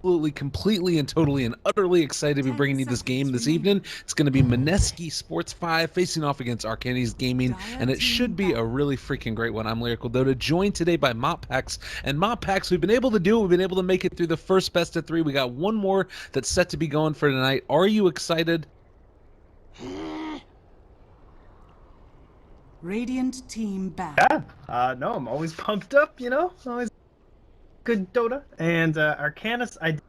absolutely, completely, and totally and utterly excited to be bringing you this game this evening. It's going to be Mineski Sports 5 facing off against Arcanys Gaming, and it should be a really freaking great one. I'm Lyrical Dota, joined today by Moppax. And Moppax, we've been able to do it. We've been able to make it through the first best of 3. We got one more that's set to be going for tonight. Are you excited? Radiant team back. Yeah, no, I'm always pumped up, you know? Always good Dota. And Arcanys, I did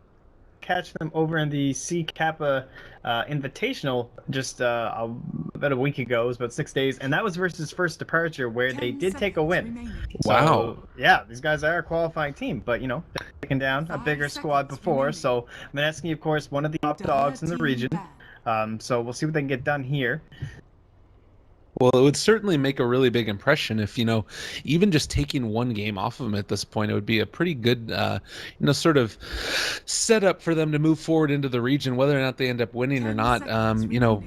catch them over in the C Kappa Invitational just about a week ago. It was about 6 days. And that was versus First Departure, where they did take a win. Wow. So, yeah, these guys are a qualifying team. But, you know, they're taking down a bigger squad before. So, Mineski, of course, one of the top dogs in the region. So we'll see what they can get done here. Well, it would certainly make a really big impression if, you know, even just taking one game off of them at this point, it would be a pretty good, sort of setup for them to move forward into the region, whether or not they end up winning or not.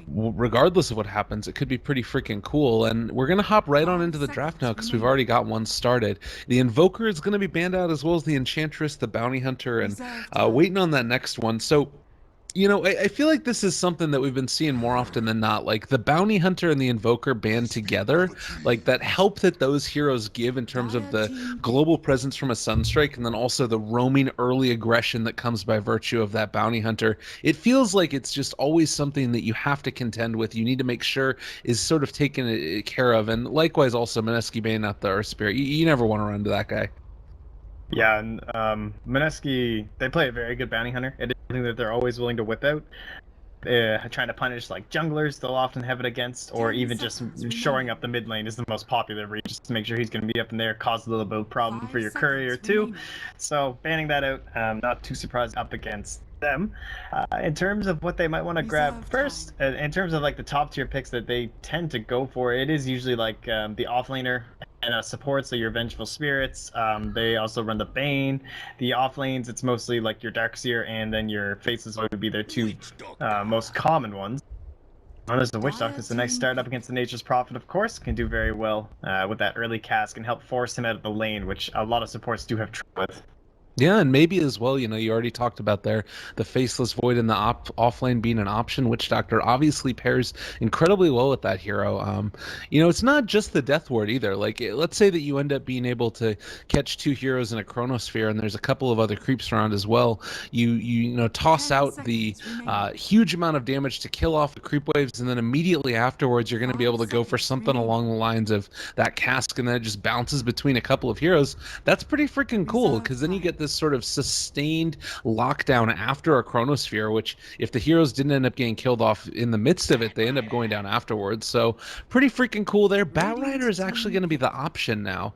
Regardless of what happens, it could be pretty freaking cool. And we're going to hop right on into the draft now because we've already got one started. The Invoker is going to be banned out, as well as the Enchantress, the Bounty Hunter, and waiting on that next one. So, you know, I feel like this is something that we've been seeing more often than not. Like the Bounty Hunter and the Invoker band together, like that help that those heroes give in terms of the global presence from a Sunstrike, and then also the roaming early aggression that comes by virtue of that Bounty Hunter. It feels like it's just always something that you have to contend with. You need to make sure is sort of taken care of. And likewise also Mineski baiting out the Earth Spirit. You never want to run to that guy. Yeah, and Mineski, they play a very good Bounty Hunter. It is something that they're always willing to whip out. Trying to punish like junglers, they'll often have it against, or even just shoring up the mid lane is the most popular read, just to make sure he's going to be up in there, cause a little bit of problem for your courier too. So banning that out, not too surprised up against them. In terms of what they might want to grab first, in terms of like the top tier picks that they tend to go for, it is usually like the offlaner and support, so your Vengeful Spirits. They also run the Bane. The offlanes, it's mostly like your Darkseer and then your Faceless would be their two most common ones. There's the Witch Doctor. It's the next start up against the Nature's Prophet, of course. Can do very well with that early cast, can help force him out of the lane, which a lot of supports do have trouble with. Yeah, and maybe as well, you know, you already talked about there, the Faceless Void and the offlane being an option. Witch Doctor obviously pairs incredibly well with that hero. You know, it's not just the Death Ward either. Like, let's say that you end up being able to catch 2 heroes in a Chronosphere, and there's a couple of other creeps around as well. You know, toss out the huge amount of damage to kill off the creep waves, and then immediately afterwards, you're going to be able to go for something along the lines of that cask, and then it just bounces between a couple of heroes. That's pretty freaking cool, because then you get this sort of sustained lockdown after a Chronosphere, which if the heroes didn't end up getting killed off in the midst of it, they end up going down afterwards. So pretty freaking cool there. Batrider is actually going to be the option now.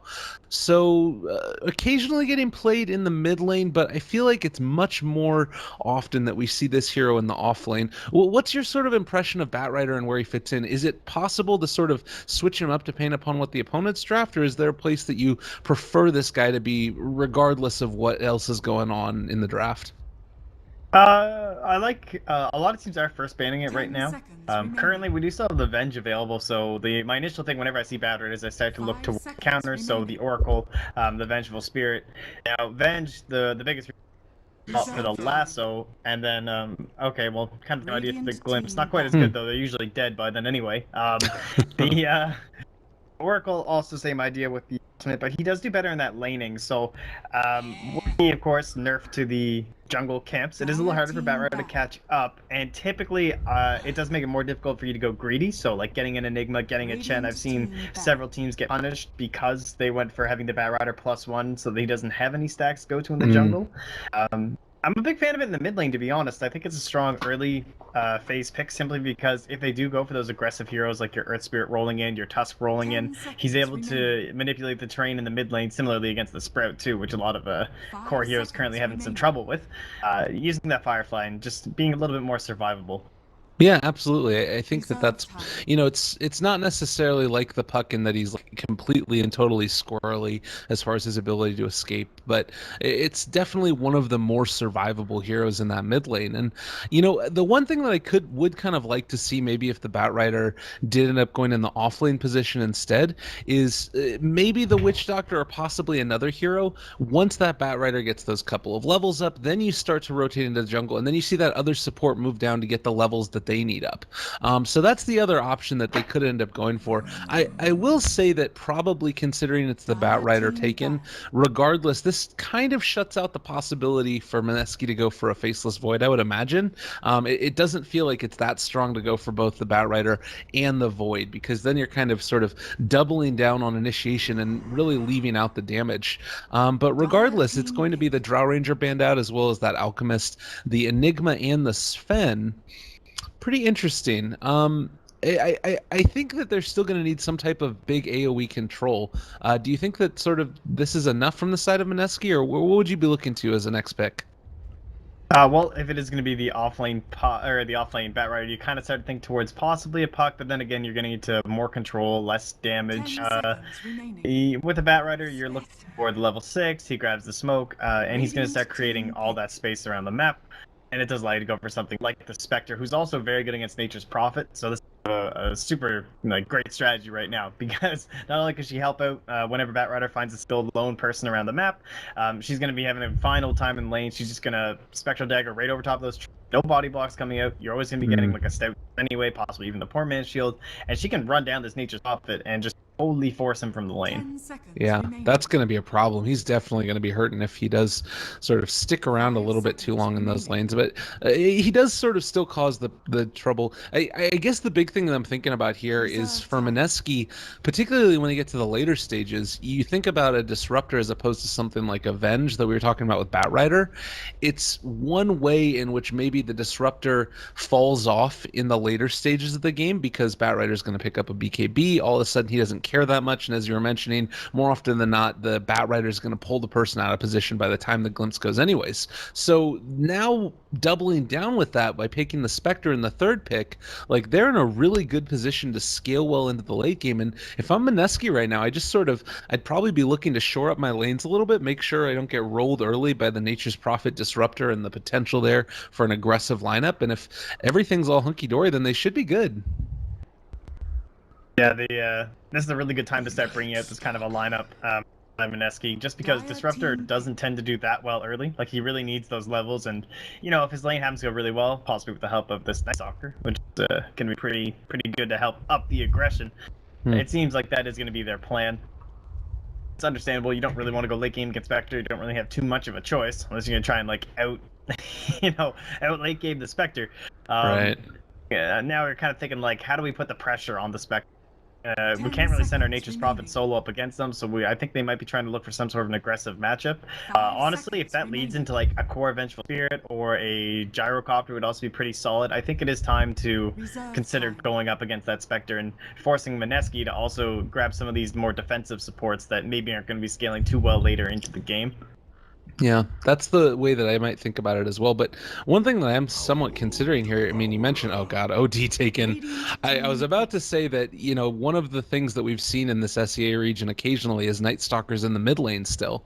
So occasionally getting played in the mid lane, but I feel like it's much more often that we see this hero in the off lane. Well, what's your sort of impression of Batrider and where he fits in? Is it possible to sort of switch him up depending upon what the opponent's draft, or is there a place that you prefer this guy to be regardless of what else is going on in the draft? I like a lot of teams are first banning it right now. Currently, we do still have the Venge available, so my initial thing whenever I see Batter is I start to look to counters. So the Oracle, the Vengeful Spirit. Now, Venge, the biggest for the lasso, and then okay, well, kind of no idea for the glimpse. Not quite as good though. They're usually dead by then anyway. The Oracle, also same idea with the ultimate, but he does do better in that laning. So, he, of course, nerf to the jungle camps. It is a little harder for Batrider to catch up, and typically, it does make it more difficult for you to go greedy. So, like getting an Enigma, getting a Chen, I've seen several teams get punished because they went for having the Batrider +1, so that he doesn't have any stacks to go to in the jungle. I'm a big fan of it in the mid lane, to be honest. I think it's a strong early phase pick, simply because if they do go for those aggressive heroes like your Earth Spirit rolling in, your Tusk rolling in, he's able to manipulate the terrain in the mid lane, similarly against the Sprout too, which a lot of core heroes currently having some trouble with. Using that Firefly and just being a little bit more survivable. Yeah, absolutely. I think that that's, it's not necessarily like the puck in that he's like completely and totally squirrely as far as his ability to escape, but it's definitely one of the more survivable heroes in that mid lane. And the one thing that would kind of like to see maybe if the Batrider did end up going in the offlane position instead is maybe the Witch Doctor or possibly another hero. Once that Batrider gets those couple of levels up, then you start to rotate into the jungle, and then you see that other support move down to get the levels that they need up. So that's the other option that they could end up going for. I will say that probably considering it's the Batrider taken, regardless, this kind of shuts out the possibility for Mineski to go for a Faceless Void, I would imagine. It doesn't feel like it's that strong to go for both the Batrider and the Void, because then you're kind of sort of doubling down on initiation and really leaving out the damage. But regardless, it's going to be the Drow Ranger band out as well as that Alchemist, the Enigma, and the Sven. Pretty interesting. I think that they're still going to need some type of big AoE control. Do you think that sort of this is enough from the side of Mineski, or what would you be looking to as a next pick? Well, if it is going to be the offlane or the offlane Batrider, you kind of start to think towards possibly a puck, but then again, you're going to need to more control, less damage. With a Batrider, you're looking for the level 6. He grabs the smoke, and he's going to start creating all that space around the map. And it does allow you to go for something like the Spectre, who's also very good against Nature's Prophet. So this is a super great strategy right now, because not only can she help out whenever Batrider finds a still lone person around the map, she's going to be having a final time in lane. She's just going to Spectral Dagger right over top of those trees. No body blocks coming out. You're always going to be getting like a stout anyway, possibly even the poor man's shield. And she can run down this Nature's Prophet and just totally force him from the lane. Yeah, that's going to be a problem. He's definitely going to be hurting if he does sort of stick around a little bit too long in those lanes. But he does sort of still cause the trouble. I guess the big thing that I'm thinking about here is for Mineski, particularly when you get to the later stages, you think about a disruptor as opposed to something like Avenge that we were talking about with Batrider. It's one way in which maybe the disruptor falls off in the later stages of the game because Batrider is going to pick up a BKB. All of a sudden, he doesn't care that much, and as you were mentioning, more often than not, the Batrider is going to pull the person out of position by the time the glimpse goes anyways. So now doubling down with that by picking the Spectre in the third pick, like they're in a really good position to scale well into the late game. And if I'm Mineski right now, I'd probably be looking to shore up my lanes a little bit, make sure I don't get rolled early by the Nature's Prophet disruptor and the potential there for an aggressive lineup. And if everything's all hunky-dory, then they should be good. Yeah, this is a really good time to start bringing out this kind of a lineup by Mineski, just because Disruptor doesn't tend to do that well early. Like, he really needs those levels, and, if his lane happens to go really well, possibly with the help of this Night Stalker, which can be pretty good to help up the aggression, it seems like that is going to be their plan. It's understandable. You don't really want to go late game against Spectre. You don't really have too much of a choice, unless you're going to try and, out late game the Spectre. Right. Yeah, now we're kind of thinking, how do we put the pressure on the Spectre? We can't really send our Nature's Prophet solo up against them, so I think they might be trying to look for some sort of an aggressive matchup. Honestly, if that leads into a core Vengeful Spirit or a Gyrocopter would also be pretty solid. I think it is time to consider going up against that Spectre and forcing Mineski to also grab some of these more defensive supports that maybe aren't going to be scaling too well later into the game. Yeah, that's the way that I might think about it as well. But one thing that I'm somewhat considering here, I mean, you mentioned, oh God, OD taken. I was about to say that, one of the things that we've seen in this SEA region occasionally is Night Stalkers in the mid lane still,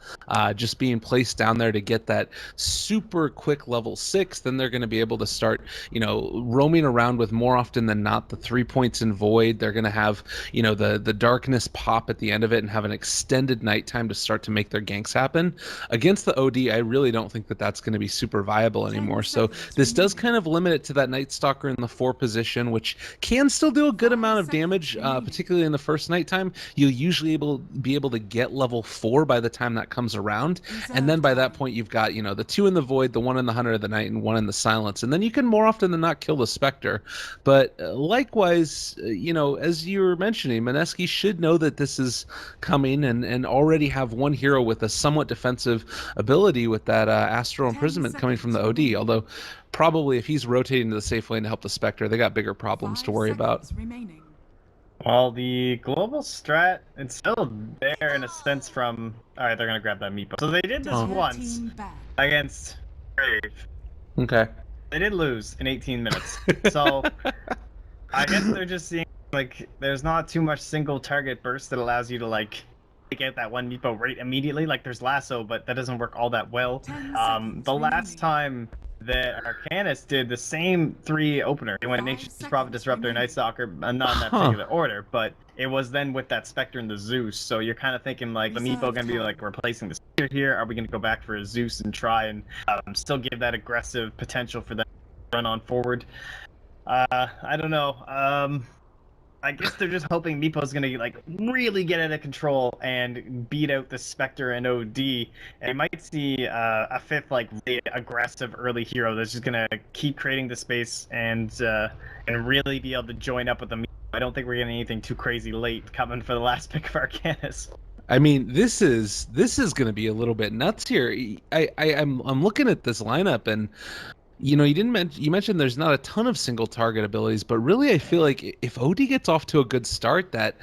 just being placed down there to get that super quick level 6. Then they're going to be able to start, roaming around with more often than not the 3 points in Void. They're going to have, the darkness pop at the end of it and have an extended nighttime to start to make their ganks happen. Against the OD, I really don't think that that's going to be super viable anymore. So this does kind of limit it to that Night Stalker in the 4 position, which can still do a good amount of damage, particularly in the first nighttime. You'll usually be able to get level 4 by the time that comes around. And then by that point, you've got, the 2 in the Void, the 1 in the Hunter of the Night, and 1 in the Silence. And then you can more often than not kill the Spectre. But likewise, as you were mentioning, Mineski should know that this is coming and already have one hero with a somewhat defensive ability with that Astral Imprisonment coming from the OD, although probably if he's rotating to the safe lane to help the Spectre, they got bigger problems to worry about. Well, the global strat, it's still there in a sense from... Alright, they're going to grab that meatball. So they did this once against Brave. Okay. They did lose in 18 minutes. So I guess they're just seeing like there's not too much single target burst that allows you to like take out that one meepo right immediately. Like there's lasso, but that doesn't work all that well. The last time that Arcanys did the same 3 opener, they went Nature's Prophet, Disruptor, Night Stalker, not in that particular order, but it was then with that Spectre and the Zeus. So you're kind of thinking like the meepo gonna be like replacing the Spectre here. Are we gonna go back for a Zeus and try and still give that aggressive potential for them to run on forward? I don't know. I guess they're just hoping Meepo's gonna like really get out of control and beat out the Spectre and OD, and you might see a 5th like really aggressive early hero that's just gonna keep creating the space and really be able to join up with the Meepo. I don't think we're getting anything too crazy late coming for the last pick of Arcanys. I mean, this is going to be a little bit nuts here. I'm looking at this lineup, and you mentioned there's not a ton of single target abilities, but really I feel like if OD gets off to a good start, that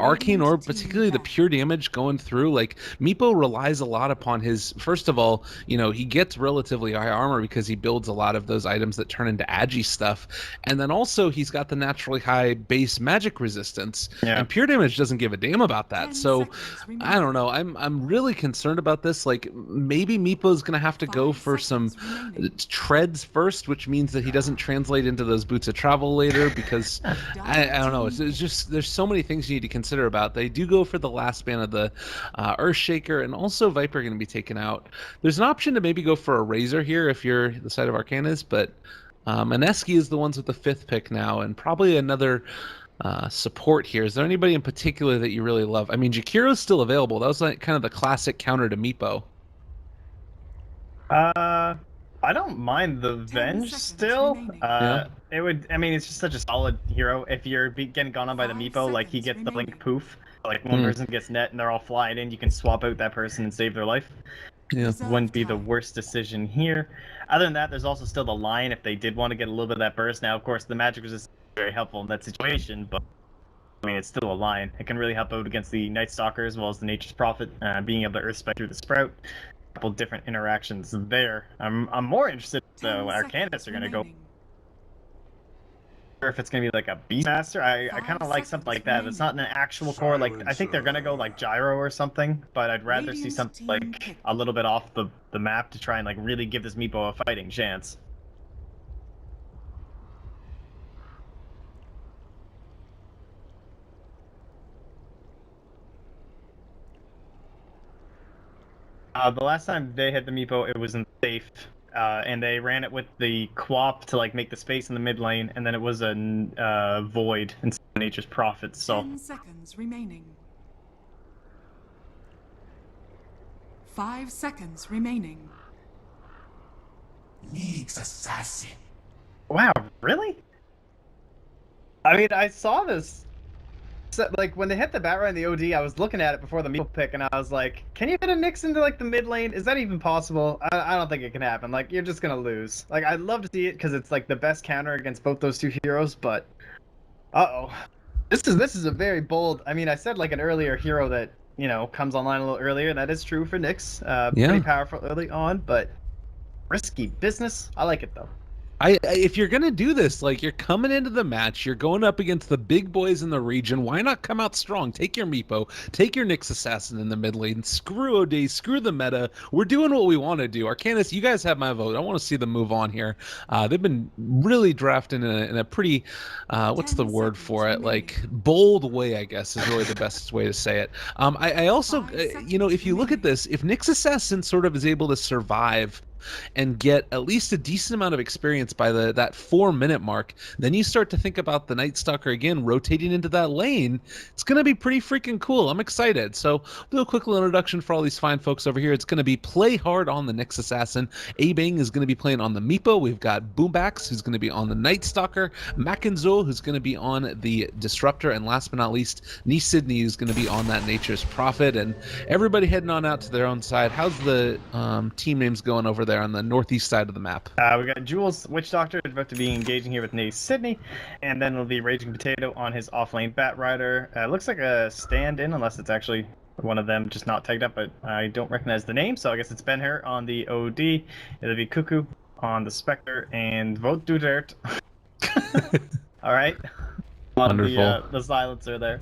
arcane orb, particularly the pure damage going through, like Meepo relies a lot upon his, first of all, he gets relatively high armor because he builds a lot of those items that turn into agi stuff, and then also he's got the naturally high base magic resistance, and pure damage doesn't give a damn about that. So I don't know, I'm really concerned about this. Like maybe Meepo's gonna have to go for some treads first, which means that he doesn't translate into those boots of travel later, because I don't know, it's just there's so many things you need to consider about. They do go for the last ban of the Earthshaker, and also Viper going to be taken out. There's an option to maybe go for a Razor here if you're the side of Arcanys, but Mineski is the ones with the 5th pick now, and probably another support here. Is there anybody in particular that you really love? I mean, Jakiro's still available. That was like kind of the classic counter to Meepo. I don't mind the Venge still. It would. I mean, it's just such a solid hero. If you're getting gone on by the Meepo, like he gets the blink poof. Like one person gets net and they're all flying in, you can swap out that person and save their life. Yeah, wouldn't be the worst decision here. Other than that, there's also still the line if they did want to get a little bit of that burst. Now, of course, the magic resistance is very helpful in that situation, but I mean, it's still a line. It can really help out against the Night Stalker as well as the Nature's Prophet, being able to Earth Spec through the Sprout. Couple different interactions there. I'm more interested though Arcanys are gonna go. Or if it's gonna be like a Beastmaster, I kind of like something like that. It's not an actual core. Like I think they're gonna go like Gyro or something, but I'd rather see something like a little bit off the map to try and like really give this Meepo a fighting chance. The last time they hit the Meepo, it was in safe, and they ran it with the Quap to like make the space in the mid lane, and then it was a Void instead of Nature's Prophet. So 10 seconds remaining. 5 seconds remaining. League's assassin. Wow, really? I mean, I saw this. So, like, when they hit the Batride and the OD, I was looking at it before the Meepo pick, and I was like, can you hit a Nyx into, like, the mid lane? Is that even possible? I don't think it can happen. Like, you're just gonna lose. Like, I'd love to see it, because it's, like, the best counter against both those two heroes, but... Uh-oh. This is a very bold... I mean, I said, like, an earlier hero that, comes online a little earlier, and that is true for Nyx. Pretty powerful early on, but... risky business. I like it, though. If you're gonna do this, like you're coming into the match, you're going up against the big boys in the region. Why not come out strong? Take your Meepo, take your Nyx Assassin in the mid lane. Screw OD, screw the meta. We're doing what we want to do. Arcanys, you guys have my vote. I want to see them move on here. They've been really drafting in a pretty, what's the word for it? Like bold way, I guess is really the best way to say it. I also, if you look at this, if Nyx Assassin sort of is able to survive and get at least a decent amount of experience by that 4-minute mark, then you start to think about the Night Stalker again rotating into that lane. It's going to be pretty freaking cool. I'm excited. So do a quick little introduction for all these fine folks over here. It's going to be Play Hard on the Nyx Assassin. A-Bang is going to be playing on the Meepo. We've got Boombax, who's going to be on the Night Stalker. Mackenzo, who's going to be on the Disruptor. And last but not least, Nee Sydney, who's going to be on that Nature's Prophet. And everybody heading on out to their own side. How's the team names going over there on the northeast side of the map? We got Jules, Witch Doctor, about to be engaging here with Nee Sydney, and then it'll be Raging Potato on his offlane Batrider. Looks like a stand-in, unless it's actually one of them just not tagged up, but I don't recognize the name, so I guess it's Ben-Hur on the OD. It'll be Cuckoo on the Spectre and vote Duterte. All right. Wonderful. The silencer there.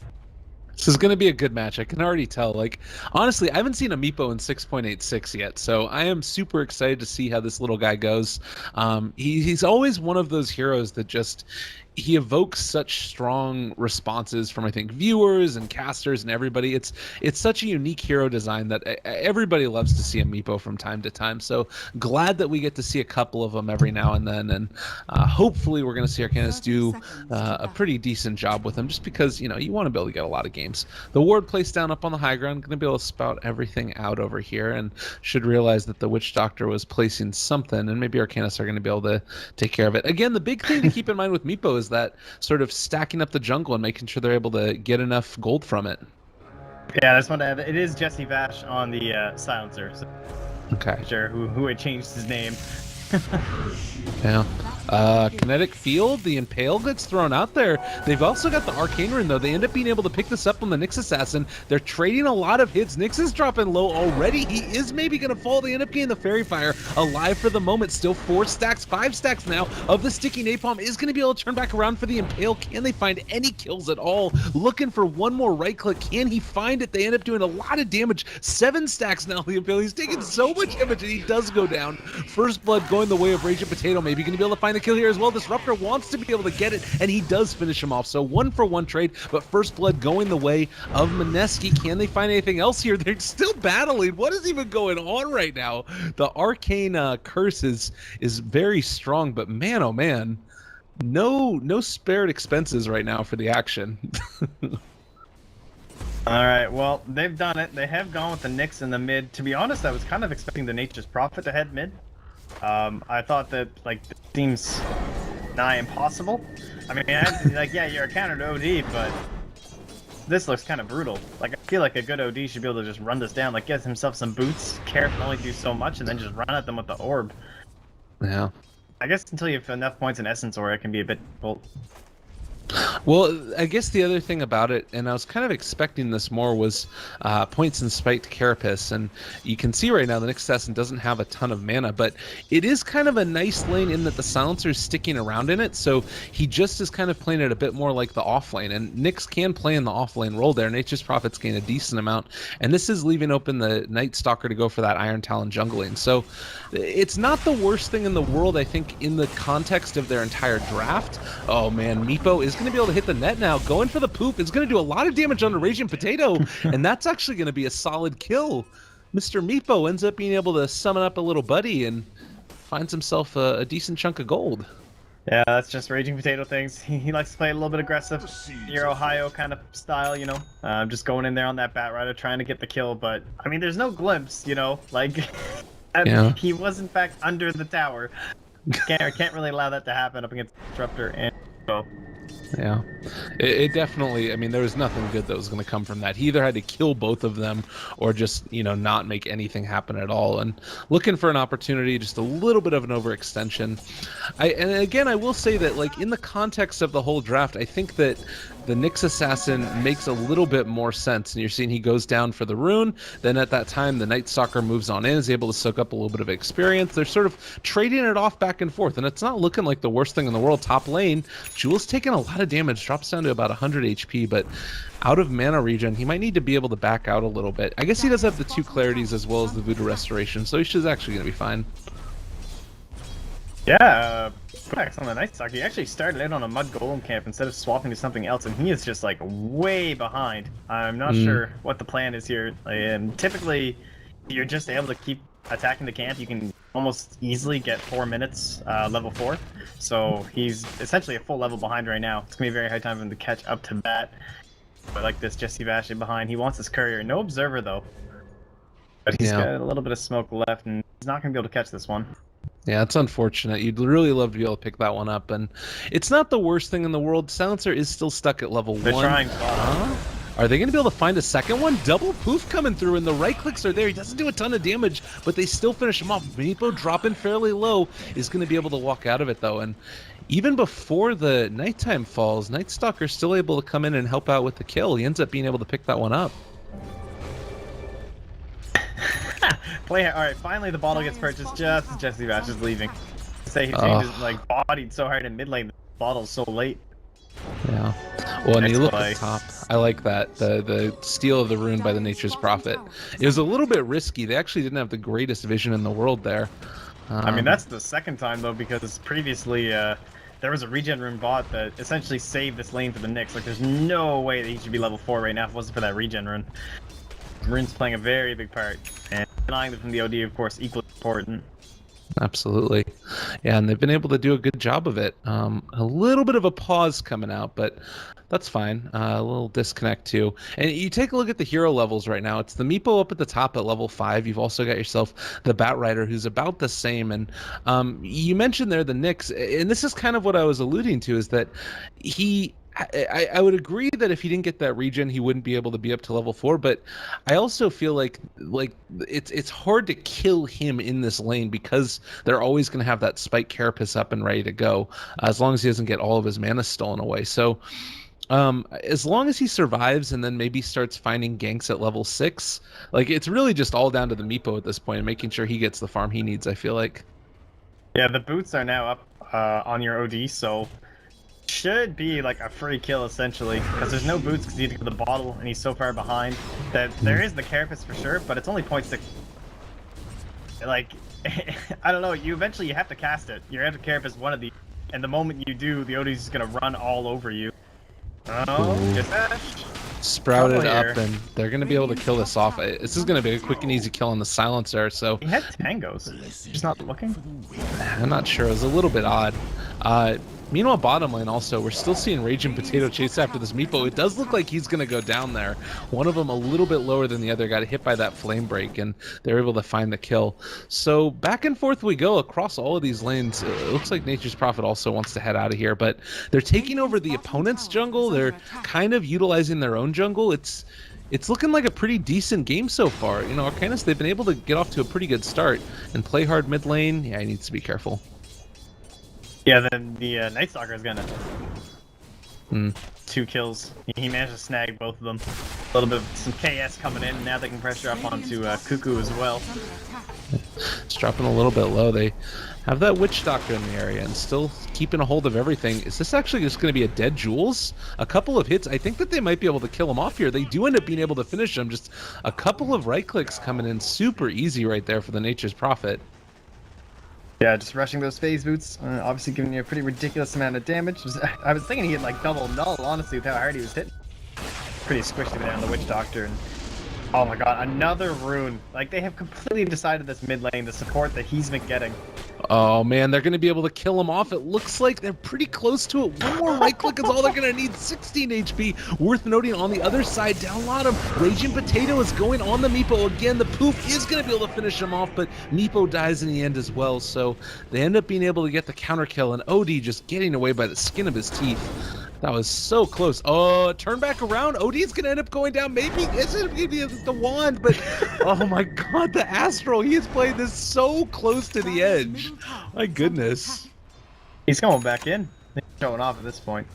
This is going to be a good match. I can already tell. Like, honestly, I haven't seen a Meepo in 6.86 yet, so I am super excited to see how this little guy goes. He's always one of those heroes that just he evokes such strong responses from, I think, viewers and casters and everybody. It's such a unique hero design that everybody loves to see a Meepo from time to time. So glad that we get to see a couple of them every now and then, and hopefully we're going to see Arcanys do a pretty decent job with him, just because, you know, you want to be able to get a lot of games. The ward placed down up on the high ground, going to be able to spout everything out over here, and should realize that the Witch Doctor was placing something, and maybe Arcanys are going to be able to take care of it. Again, the big thing to keep in mind with Meepo is that sort of stacking up the jungle and making sure they're able to get enough gold from it. Yeah, that's one. It is Jesse Vash on the silencer. So okay. Sure, who had changed his name. Yeah. Kinetic Field, the Impale gets thrown out there. They've also got the Arcane Rune, though. They end up being able to pick this up on the Nyx Assassin. They're trading a lot of hits. Nyx is dropping low already. He is maybe going to fall. They end up getting the Fairy Fire alive for the moment. Still 4 stacks, 5 stacks now of the Sticky Napalm. Is going to be able to turn back around for the Impale. Can they find any kills at all? Looking for one more right click. Can he find it? They end up doing a lot of damage. 7 stacks now, the Impale. He's taking so much damage, and he does go down. First Blood going the way of Raging Potato. Maybe going to be able to find a kill here as well. Disruptor wants to be able to get it, and he does finish him off. So 1-for-1 trade, but First Blood going the way of Mineski. Can they find anything else here? They're still battling. What is even going on right now? The Arcane Curse is very strong, but man, oh man, no spared expenses right now for the action. All right, well, they've done it. They have gone with the Nyx in the mid. To be honest, I was kind of expecting the Nature's Prophet to head mid. I thought that, like, it seems nigh impossible. I mean, like, yeah, you're a counter to OD, but this looks kind of brutal. Like, I feel like a good OD should be able to just run this down. Like, get himself some boots, Carrot can only do so much, and then just run at them with the orb. Yeah. I guess until you have enough points in Essence Aura, it can be a bit difficult. Well, I guess the other thing about it, and I was kind of expecting this more, was points in Spiked Carapace. And you can see right now the Nyx Assassin doesn't have a ton of mana, but it is kind of a nice lane in that the Silencer is sticking around in it, so he just is kind of playing it a bit more like the off lane. And Nyx can play in the off lane role there. Nature's Prophets gain a decent amount, and this is leaving open the Night Stalker to go for that Iron Talon jungling. So it's not the worst thing in the world, I think, in the context of their entire draft. Oh man, Meepo is going to be able to hit the net now, going for the poop. It's going to do a lot of damage on the Raging Potato, and that's actually going to be a solid kill. Mr. Meepo ends up being able to summon up a little buddy and finds himself a decent chunk of gold. Yeah, that's just Raging Potato things. He likes to play a little bit aggressive, your Ohio kind of style, you know. Just going in there on that Bat Rider, trying to get the kill, but, I mean, there's no glimpse, you know, like, yeah. He was, in fact, under the tower. Can't really allow that to happen up against Disruptor and so. Yeah, it definitely, I mean, there was nothing good that was going to come from that. He either had to kill both of them or just, you know, not make anything happen at all. And looking for an opportunity, just a little bit of an overextension. And again, I will say that, like, in the context of the whole draft, I think that the Nyx Assassin makes a little bit more sense. And you're seeing he goes down for the rune. Then at that time, the Night Stalker moves on in, is able to soak up a little bit of experience. They're sort of trading it off back and forth. And it's not looking like the worst thing in the world. Top lane, Jewel's taking a lot of damage, drops down to about 100 HP, but out of mana regen, he might need to be able to back out a little bit. I guess he does have the 2 clarities as well as the Voodoo Restoration, so he's actually going to be fine. Yeah, back on the Night Stalker. He actually started out on a Mud Golem camp instead of swapping to something else, and he is just, like, way behind. I'm not sure what the plan is here. And typically, you're just able to keep attacking the camp. You can almost easily get 4 minutes level 4. So he's essentially a full level behind right now. It's going to be a very high time for him to catch up to that. But like this, Jesse Vash behind. He wants his courier. No observer, though. But he's got a little bit of smoke left, and he's not going to be able to catch this one. Yeah, it's unfortunate. You'd really love to be able to pick that one up, and it's not the worst thing in the world. Silencer is still stuck at level 1. They're trying. Are they going to be able to find a second one? Double poof coming through, and the right clicks are there. He doesn't do a ton of damage, but they still finish him off. Meepo dropping fairly low is going to be able to walk out of it, though. And even before the nighttime falls, Night Stalker's still able to come in and help out with the kill. He ends up being able to pick that one up. Alright, finally the bottle gets purchased just as Jesse Vash is leaving. say he's just like bodied so hard in mid lane, the bottle's so late. Yeah. Well, and Next you look play. at top. I like that. The steal of the rune by the Nature's Prophet. It was a little bit risky. They actually didn't have the greatest vision in the world there. I mean, that's the second time though, because previously there was a regen rune bot that essentially saved this lane for the Nyx. Like, there's no way that he should be level 4 right now if it wasn't for that regen rune. Rune's playing a very big part, and denying them from the OD, of course, equally important. Absolutely. Yeah, and they've been able to do a good job of it. A little bit of a pause coming out, but that's fine. A little disconnect too. And you take a look at the hero levels right now. It's the Meepo up at the top at level 5. You've also got yourself the Bat Rider, who's about the same. And you mentioned there the Nyx, and this is kind of what I was alluding to, is that I would agree that if he didn't get that regen, he wouldn't be able to be up to level 4. But I also feel like it's hard to kill him in this lane because they're always going to have that Spike Carapace up and ready to go, as long as he doesn't get all of his mana stolen away. So as long as he survives and then maybe starts finding ganks at level 6, like, it's really just all down to the Meepo at this point and making sure he gets the farm he needs, I feel like. Yeah, the boots are now up on your OD, so should be like a free kill essentially, because there's no boots because you need to go to the bottle and he's so far behind that there is the carapace for sure, but it's only 0.6. Like, I don't know, you have to cast it. You have to carapace one of these, and the moment you do, the OD's just gonna run all over you. Oh, just sprouted up, and they're going to be able to kill this off. This is going to be a quick and easy kill on the silencer. So he had tangos. Just not looking. I'm not sure. It was a little bit odd. Meanwhile, bottom lane also, we're still seeing Raging Potato chase after this Meepo. It does look like he's going to go down there. One of them a little bit lower than the other, got hit by that flame break, and they're able to find the kill. So back and forth we go across all of these lanes. It looks like Nature's Prophet also wants to head out of here, but they're taking over the opponent's jungle. They're kind of utilizing their own jungle. It's looking like a pretty decent game so far. You know, Arcanys, they've been able to get off to a pretty good start and play hard mid lane. Yeah, he needs to be careful. Yeah, then the Night Stalker is gonna 2 kills. He managed to snag both of them. A little bit of some KS coming in. Now they can pressure up onto Cuckoo as well. It's dropping a little bit low. They have that Witch Doctor in the area and still keeping a hold of everything. Is this actually just going to be a dead Jules? A couple of hits. I think that they might be able to kill him off here. They do end up being able to finish him. Just a couple of right clicks coming in super easy right there for the Nature's Prophet. Yeah, just rushing those phase boots, obviously giving you a pretty ridiculous amount of damage. I was thinking he had like double null, honestly, with how hard he was hitting. Pretty squishy down the Witch Doctor, and oh my god, another rune. Like, they have completely decided this mid lane, the support that he's been getting. Oh man, they're going to be able to kill him off. It looks like they're pretty close to it. One more right click is all they're going to need. 16 HP. Worth noting, on the other side, down bottom, Raging Potato is going on the Meepo again. The poof is going to be able to finish him off, but Meepo dies in the end as well. So they end up being able to get the counter kill, and OD just getting away by the skin of his teeth. That was so close. Oh, turn back around. OD's going to end up going down. Maybe it's going to be the wand, but oh my god, the Astral. He has played this so close to the edge. My goodness. He's going back in. He's showing off at this point.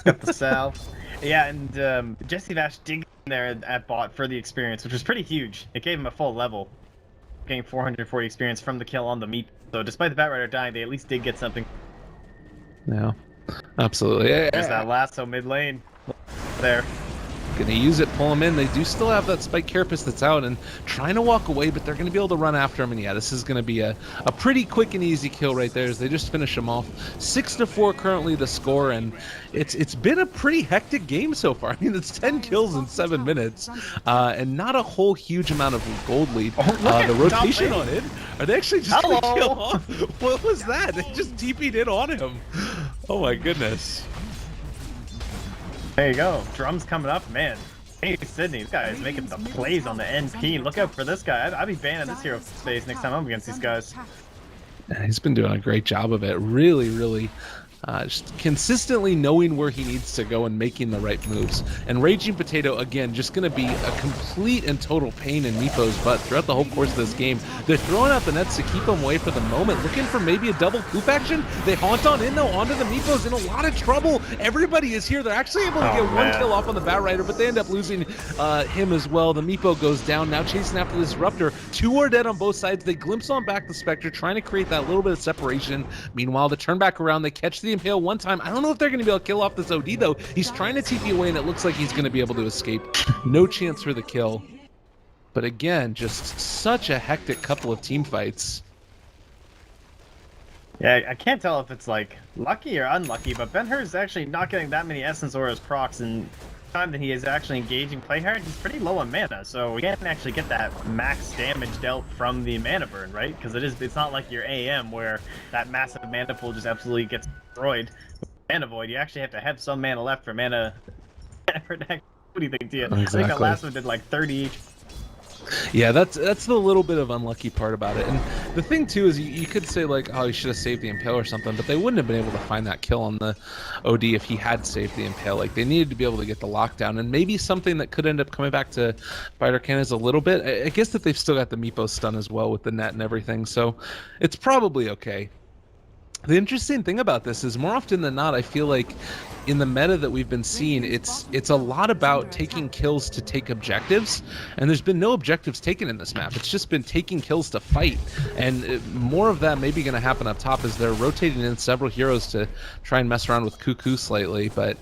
Got the salve. Yeah, and Jesse Vash did get in there at bot for the experience, which was pretty huge. It gave him a full level. Getting 440 experience from the kill on the meat. So despite the Bat Rider dying, they at least did get something. Yeah. Absolutely. Yeah, there's that lasso mid lane. There. Gonna use it, pull him in. They do still have that Spike Carapace that's out and trying to walk away, but they're gonna be able to run after him. And yeah, this is gonna be a pretty quick and easy kill right there as they just finish him off. 6-4 currently the score, and it's been a pretty hectic game so far. I mean, it's 10 kills in 7 minutes, and not a whole huge amount of gold lead. The rotation on it. Are they actually just gonna kill off? What was that? They just TP'd in on him. Oh my goodness. There you go. Drums coming up, man. Hey, Sydney, this guy is making the plays on the NP. Look out for this guy. I'd be banning this hero space next time I'm against these guys. He's been doing a great job of it. Really, really Just consistently knowing where he needs to go and making the right moves. And Raging Potato, again, just going to be a complete and total pain in Meepo's butt throughout the whole course of this game. They're throwing out the nets to keep him away for the moment, looking for maybe a double poop action. They haunt on in, though, onto the Meepo's in a lot of trouble. Everybody is here. They're actually able to get one kill off on the Bat Rider, but they end up losing him as well. The Meepo goes down, now chasing after this Disruptor. Two are dead on both sides. They glimpse on back the Spectre, trying to create that little bit of separation. Meanwhile, the turn back around, they catch the Impale one time. I don't know if they're going to be able to kill off this OD, though. He's trying to TP away, and it looks like he's going to be able to escape. No chance for the kill. But again, just such a hectic couple of team fights. Yeah, I can't tell if it's like lucky or unlucky, but Ben-Hur is actually not getting that many Essence Auras procs, and the time that he is actually engaging play hard, he's pretty low on mana, so we can't actually get that max damage dealt from the mana burn, right? Because it's not like your AM where that massive mana pool just absolutely gets destroyed. With Mana Void, you actually have to have some mana left for mana protection. What do you think, Tia? Exactly. I think that last one did like 30 each. Yeah, that's the little bit of unlucky part about it. And the thing too is you could say like, oh, he should have saved the Impale or something, but they wouldn't have been able to find that kill on the OD if he had saved the Impale. Like, they needed to be able to get the lockdown, and maybe something that could end up coming back to bite Arcanys a little bit. I guess that they've still got the Meepo stun as well with the net and everything, so it's probably okay. The interesting thing about this is more often than not, I feel like in the meta that we've been seeing, it's a lot about taking kills to take objectives, and there's been no objectives taken in this map. It's just been taking kills to fight, and more of that may be going to happen up top as they're rotating in several heroes to try and mess around with Cuckoo slightly, but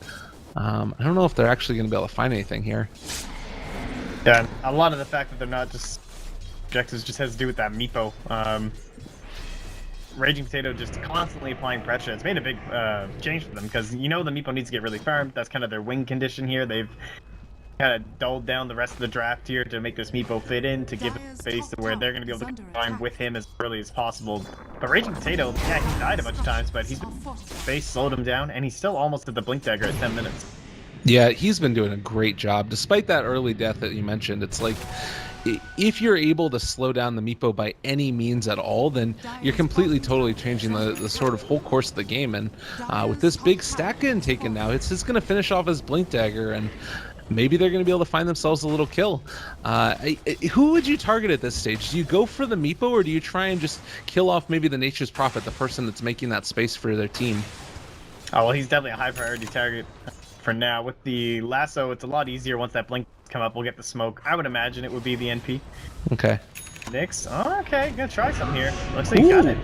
I don't know if they're actually going to be able to find anything here. Yeah, a lot of the fact that they're not just objectives just has to do with that Meepo. Raging Potato just constantly applying pressure. It's made a big change for them because the Meepo needs to get really farmed. That's kind of their win condition here. They've kind of dulled down the rest of the draft here to make this Meepo fit in, to give it space to where they're going to be able to combine with him as early as possible. But Raging Potato, yeah, he died a bunch of times, but he's been space slowed him down, and he's still almost at the Blink Dagger at 10 minutes. Yeah, he's been doing a great job. Despite that early death that you mentioned, it's like, if you're able to slow down the Meepo by any means at all, then you're completely, totally changing the sort of whole course of the game. And with this big stack getting taken now, it's just going to finish off as Blink Dagger, and maybe they're going to be able to find themselves a little kill. Who would you target at this stage? Do you go for the Meepo, or do you try and just kill off maybe the Nature's Prophet, the person that's making that space for their team? Oh, well, he's definitely a high priority target for now. With the lasso, it's a lot easier once that Blink come up. We'll get the smoke. I would imagine it would be the NP. Okay. Nyx. Oh, okay. Gonna try some here. Looks like he got it.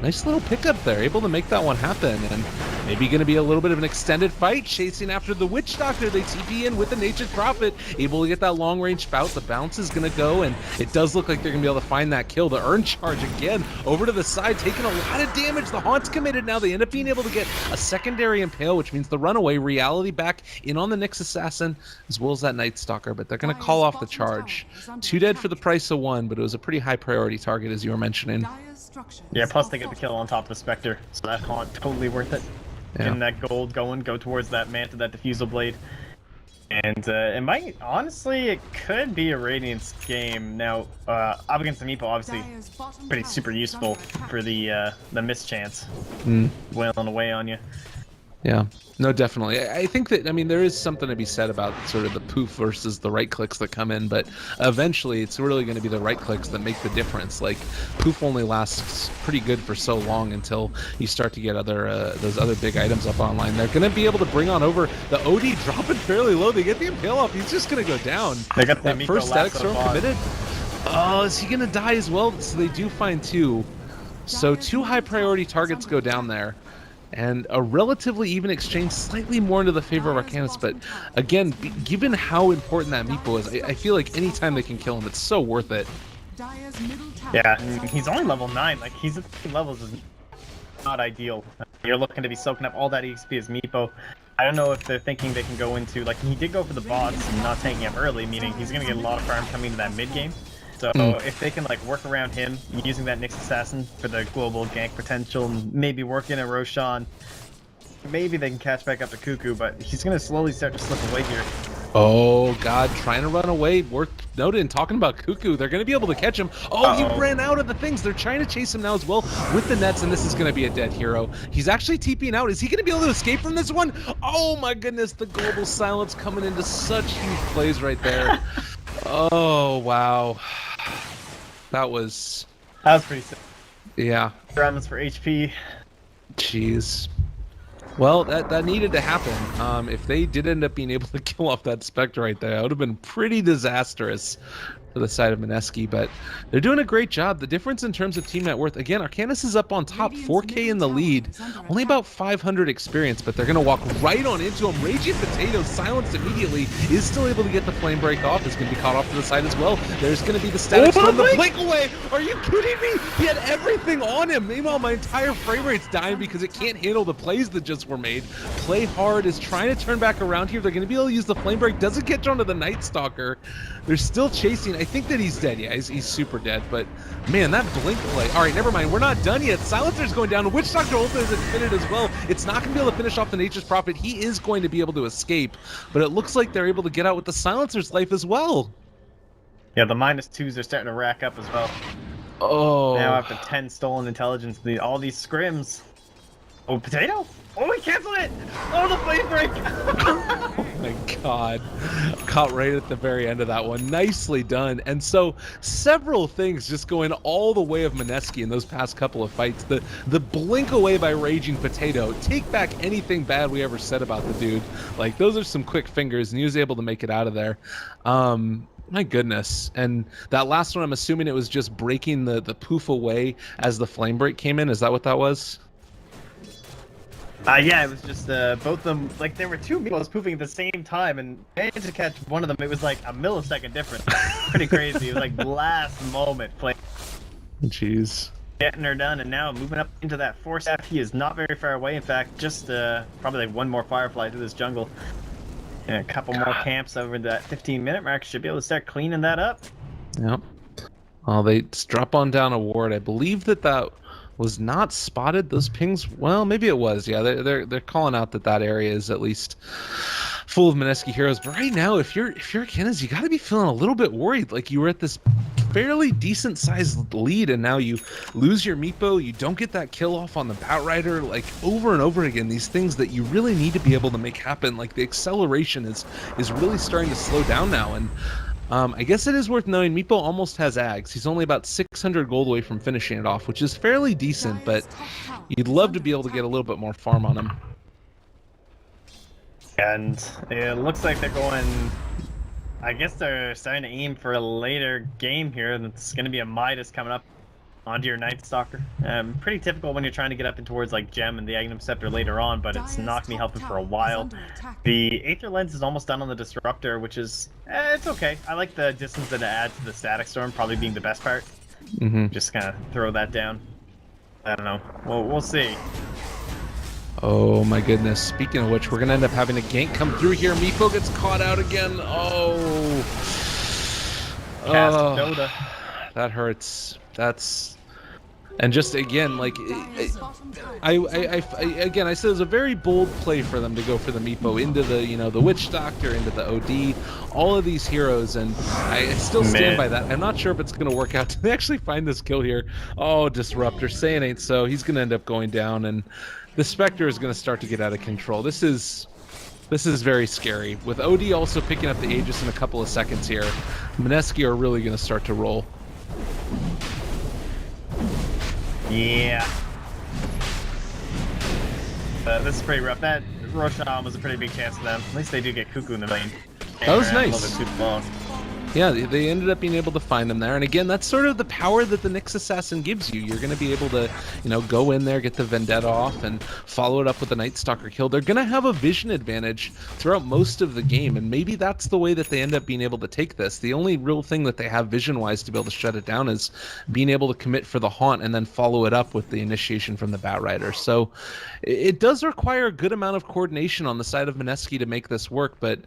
Nice little pickup there, able to make that one happen, and maybe going to be a little bit of an extended fight, chasing after the Witch Doctor. They TP in with the Nature's Prophet, able to get that long-range spout. The bounce is going to go, and it does look like they're going to be able to find that kill. The Urn Charge again, over to the side, taking a lot of damage. The Haunt's committed now. They end up being able to get a secondary Impale, which means the Runaway, Reality back in on the Nyx Assassin, as well as that Night Stalker, but they're going to call off the charge. 2 dead for the price of 1, but it was a pretty high priority target, as you were mentioning. Yeah, plus they get the kill on top of the Spectre, so that Haunt, totally worth it. Yeah. Getting that gold going, go towards that Manta, that Diffusal Blade. And it might, honestly, it could be a Radiance game. Now, up against the Meepo, obviously, pretty super useful for the mischance. Wailing away on you. Yeah, no, definitely. I think that, I mean, there is something to be said about sort of the poof versus the right clicks that come in, but eventually it's really going to be the right clicks that make the difference. Like, poof only lasts pretty good for so long until you start to get those other big items up online. They're going to be able to bring on over the OD, dropping fairly low. They get the Impale off. He's just going to go down. They got that first static storm committed. Oh, is he going to die as well? So they do find 2. So 2 high priority targets go down there. And a relatively even exchange, slightly more into the favor of Arcanys, but again, given how important that Meepo is, I feel like anytime they can kill him, it's so worth it. Yeah, he's only level 9, like he's at 3 levels is not ideal. You're looking to be soaking up all that EXP as Meepo. I don't know if they're thinking they can go into, like, he did go for the bots and not taking him early, meaning he's going to get a lot of farm coming into that mid game. So if they can like work around him using that Nyx Assassin for the global gank potential, maybe work in a Roshan, maybe they can catch back up to Cuckoo, but he's going to slowly start to slip away here. Oh God, trying to run away. Worth noting, talking about Cuckoo, they're going to be able to catch him. Oh, he ran out of the things. They're trying to chase him now as well with the nets, and this is going to be a dead hero. He's actually TPing out. Is he going to be able to escape from this one? Oh my goodness, the global silence coming into such huge plays right there. Oh wow, that was pretty sick. Yeah. Rounds for HP. Jeez. Well, that needed to happen. If they did end up being able to kill off that Spectre right there, that would have been pretty disastrous for the side of Mineski, but they're doing a great job. The difference in terms of team net worth, again, Arcanys is up on top, 4K in the lead, only about 500 experience, but they're going to walk right on into him. Raging Potato, silenced immediately, is still able to get the flame break off, is going to be caught off to the side as well. There's going to be the static storm, the blink away! Are you kidding me? He had everything on him. Meanwhile, my entire frame rate's dying because it can't handle the plays that just were made. Play Hard is trying to turn back around here. They're going to be able to use the flame break. Doesn't catch onto the Night Stalker. They're still chasing. I think that he's dead. Yeah, he's super dead. But man, that blink play. All right, never mind. We're not done yet. Silencer's going down. Witch Doctor ult is infinite as well. It's not going to be able to finish off the Nature's Prophet. He is going to be able to escape, but it looks like they're able to get out with the Silencer's life as well. Yeah, the -2s are starting to rack up as well. Oh. Now after 10 stolen intelligence, all these scrims. Oh, Potato? Oh, he canceled it! Oh, the flame break! Oh my God. Caught right at the very end of that one. Nicely done. And so several things just going all the way of Mineski in those past couple of fights. The blink away by Raging Potato. Take back anything bad we ever said about the dude. Like, those are some quick fingers, and he was able to make it out of there. My goodness. And that last one, I'm assuming it was just breaking the poof away as the flame break came in. Is that what that was? Yeah, it was just both of them, like there were two meatballs poofing at the same time, and managed to catch one of them. It was like a millisecond difference. Pretty crazy. It was like last moment play. Jeez. Getting her done, and now moving up into that force staff. He is not very far away. In fact, just probably like one more Firefly to this jungle. And a couple more camps over that 15-minute mark. Should be able to start cleaning that up. Yep. Well, they drop on down a ward. I believe that was not spotted. Those pings, well, maybe it was. Yeah, they're calling out that area is at least full of Mineski heroes. But right now, if you're Arcanys, you got to be feeling a little bit worried. Like, you were at this fairly decent sized lead, and now you lose your Meepo. You don't get that kill off on the Batrider. Like, over and over again, these things that you really need to be able to make happen. Like, the acceleration is really starting to slow down now. And I guess it is worth knowing Meepo almost has Ags. He's only about 600 gold away from finishing it off, which is fairly decent, but you'd love to be able to get a little bit more farm on him. And it looks like they're going, I guess they're starting to aim for a later game here, and it's going to be a Midas coming up onto your Night Stalker. Pretty typical when you're trying to get up in towards like Gem and the Agnum Scepter later on, but it's not going to be helping for a while. The Aether Lens is almost done on the Disruptor, which is, it's okay. I like the distance that it adds to the Static Storm, probably being the best part. Just kind of throw that down. I don't know. Well, we'll see. Oh my goodness. Speaking of which, we're going to end up having a gank come through here. Meepo gets caught out again. Oh. Cast Dota. That hurts. That's, and just again, like, I said it was a very bold play for them to go for the Meepo into the, the Witch Doctor, into the OD, all of these heroes, and I still stand by that. I'm not sure if it's going to work out. Did they actually find this kill here? Oh, Disruptor, saying ain't so. He's going to end up going down, and the Spectre is going to start to get out of control. This is very scary. With OD also picking up the Aegis in a couple of seconds here, Mineski are really going to start to roll. Yeah. This is pretty rough. That Roshan was a pretty big chance for them. At least they do get Cuckoo in the lane. That was nice. A little bit too long. Yeah, they ended up being able to find them there. And again, that's sort of the power that the Nyx Assassin gives you. You're going to be able to, go in there, get the Vendetta off, and follow it up with a Night Stalker kill. They're going to have a vision advantage throughout most of the game, and maybe that's the way that they end up being able to take this. The only real thing that they have vision-wise to be able to shut it down is being able to commit for the Haunt and then follow it up with the initiation from the Batrider. So it does require a good amount of coordination on the side of Mineski to make this work, but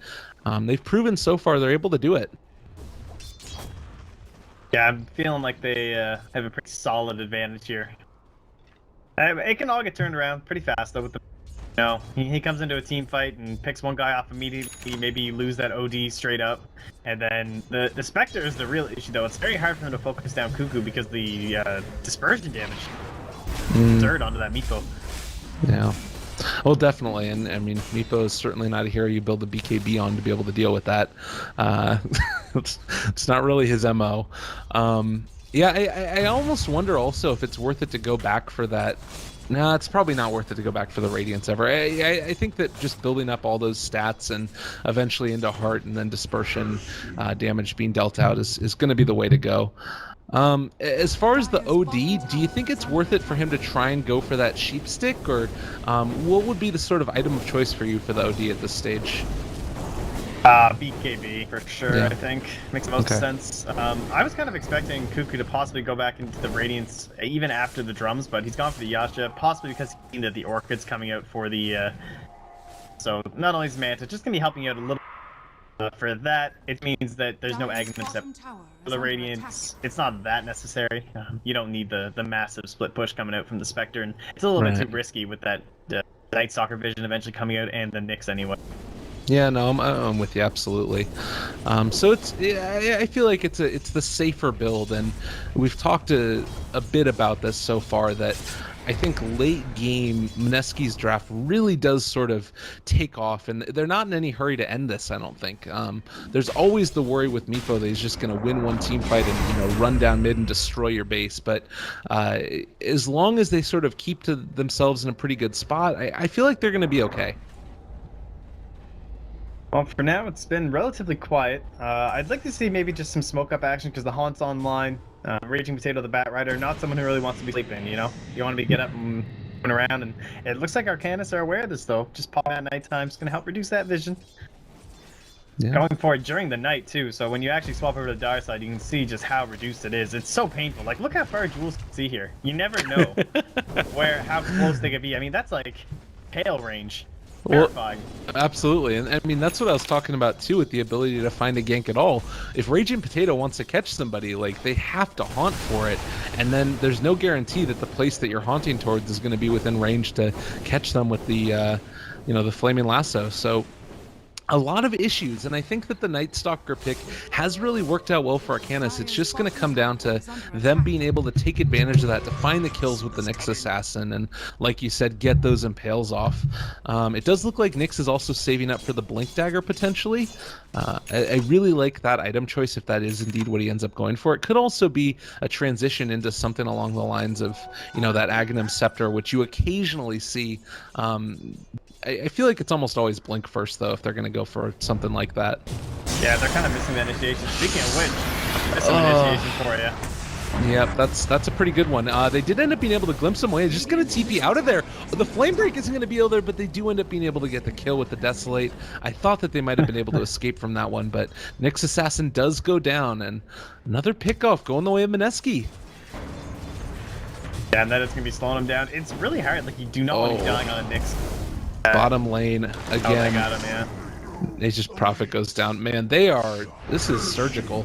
they've proven so far they're able to do it. Yeah, I'm feeling like they have a pretty solid advantage here. It can all get turned around pretty fast, though, with the No, he comes into a team fight and picks one guy off immediately. Maybe you lose that OD straight up, and then the Spectre is the real issue though. It's very hard for him to focus down Cuckoo because the dispersion damage third onto that Meepo. Yeah. Well, definitely, and I mean, Meepo is certainly not a hero you build a BKB on to be able to deal with that. It's not really his MO. Yeah, I almost wonder also if it's worth it to go back for that. No, it's probably not worth it to go back for the Radiance ever. I think that just building up all those stats and eventually into Heart and then dispersion damage being dealt out is going to be the way to go. As far as the OD, do you think it's worth it for him to try and go for that sheep stick, or what would be the sort of item of choice for you for the OD at this stage? BKB for sure. Yeah. I think makes the most sense. I was kind of expecting Cuckoo to possibly go back into the Radiance even after the drums, but he's gone for the Yasha, possibly because he's seen that the Orchid's coming out for the. So not only is Manta just gonna be helping out a little. For that, it means that there's no Aghanim Scepter. For the Radiance, it's not that necessary. You don't need the massive split push coming out from the Spectre, and it's a little bit too risky with that Night Stalker Vision eventually coming out and the Nyx anyway. Yeah, no, I'm with you absolutely. So I feel like it's the safer build, and we've talked a bit about this so far that I think late game Mineski's draft really does sort of take off, and they're not in any hurry to end this. I don't think. There's always the worry with Meepo that he's just going to win one team fight and run down mid and destroy your base. But as long as they sort of keep to themselves in a pretty good spot, I feel like they're going to be okay. Well, for now, it's been relatively quiet. I'd like to see maybe just some smoke-up action because the Haunt's online. Raging Potato, the Bat Rider, not someone who really wants to be sleeping, You want to be get up and run around, and it looks like Arcanys are aware of this, though. Just pop at nighttime is going to help reduce that vision. Yeah. Going forward during the night, too, so when you actually swap over to the dark side, you can see just how reduced it is. It's so painful. Like, look how far Jules can see here. You never know how close they could be. I mean, that's like hail range. Well, absolutely, and I mean that's what I was talking about too, with the ability to find a gank at all. If Raging Potato wants to catch somebody, like, they have to haunt for it, and then there's no guarantee that the place that you're haunting towards is going to be within range to catch them with the the Flaming Lasso. So a lot of issues, and I think that the Night Stalker pick has really worked out well for Arcanys. It's just going to come down to them being able to take advantage of that to find the kills with the Nyx Assassin and, like you said, get those impales off. It does look like Nyx is also saving up for the Blink Dagger potentially. I really like that item choice if that is indeed what he ends up going for. It could also be a transition into something along the lines of, that Aghanim Scepter, which you occasionally see. I feel like it's almost always Blink first, though, if they're going to go for something like that. Yeah, they're kind of missing that initiation. Speaking of which, there's some initiation for you. Yep, that's a pretty good one. They did end up being able to glimpse him away. Just going to TP out of there. The Flame Break isn't going to be able there, but they do end up being able to get the kill with the Desolate. I thought that they might have been able to escape from that one, but Nyx Assassin does go down, and another pickoff going the way of Mineski. Yeah, and that is going to be slowing him down. It's really hard. Like, you do not want to be dying on a Nyx. Bottom lane again. Oh, they got him, yeah. Nature's Prophet goes down. Man, this is surgical.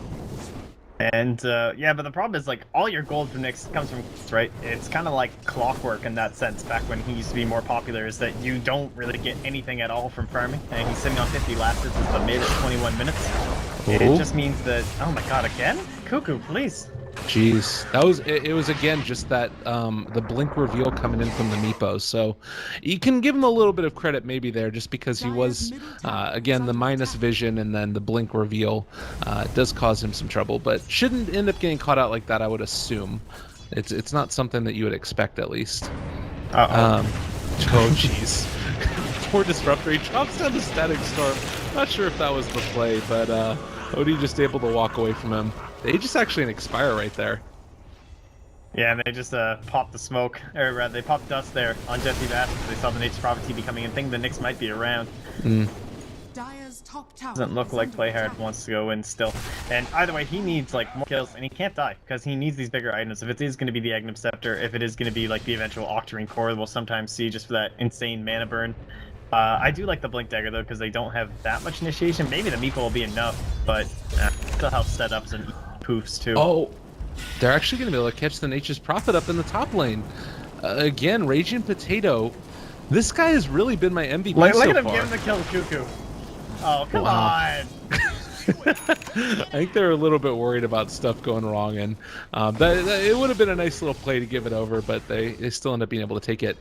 And yeah, but the problem is, like, all your gold from Nyx comes from Nyx, right? It's kind of like clockwork in that sense. Back when he used to be more popular, is that you don't really get anything at all from farming, and he's sitting on 50 lapses since the mid at 21 minutes. It just means that, oh my god, again? Cuckoo, please. Jeez, it was again just that the blink reveal coming in from the Meepos. So you can give him a little bit of credit maybe there, just because he was again the minus vision, and then the blink reveal does cause him some trouble, but shouldn't end up getting caught out like that, I would assume. It's not something that you would expect, at least. Oh jeez. Poor Disruptor, he drops down the Static Storm. Not sure if that was the play, but Odie just able to walk away from him. They just actually an expire right there. Yeah, and they just popped the smoke, or rather, they popped dust there on Jesse Bass because they saw the Nature's Prophet TB coming in. Think the Nyx might be around. Doesn't look like Playhard wants to go in still. And either way, he needs like more kills, and he can't die because he needs these bigger items. If it is going to be the Aghanim Scepter, if it is going to be like the eventual Octarine Core, we'll sometimes see just for that insane mana burn. I do like the Blink Dagger though, because they don't have that much initiation. Maybe the Meepo will be enough, but still helps set up some poofs too. Oh, they're actually going to be able to catch the Nature's Prophet up in the top lane. Again, Raging Potato This guy has really been my MVP Look so at him far. giving the kill to Cuckoo. Oh, come Wow. on. I think they're a little bit worried about stuff going wrong, and it would have been a nice little play to give it over, but they still end up being able to take it.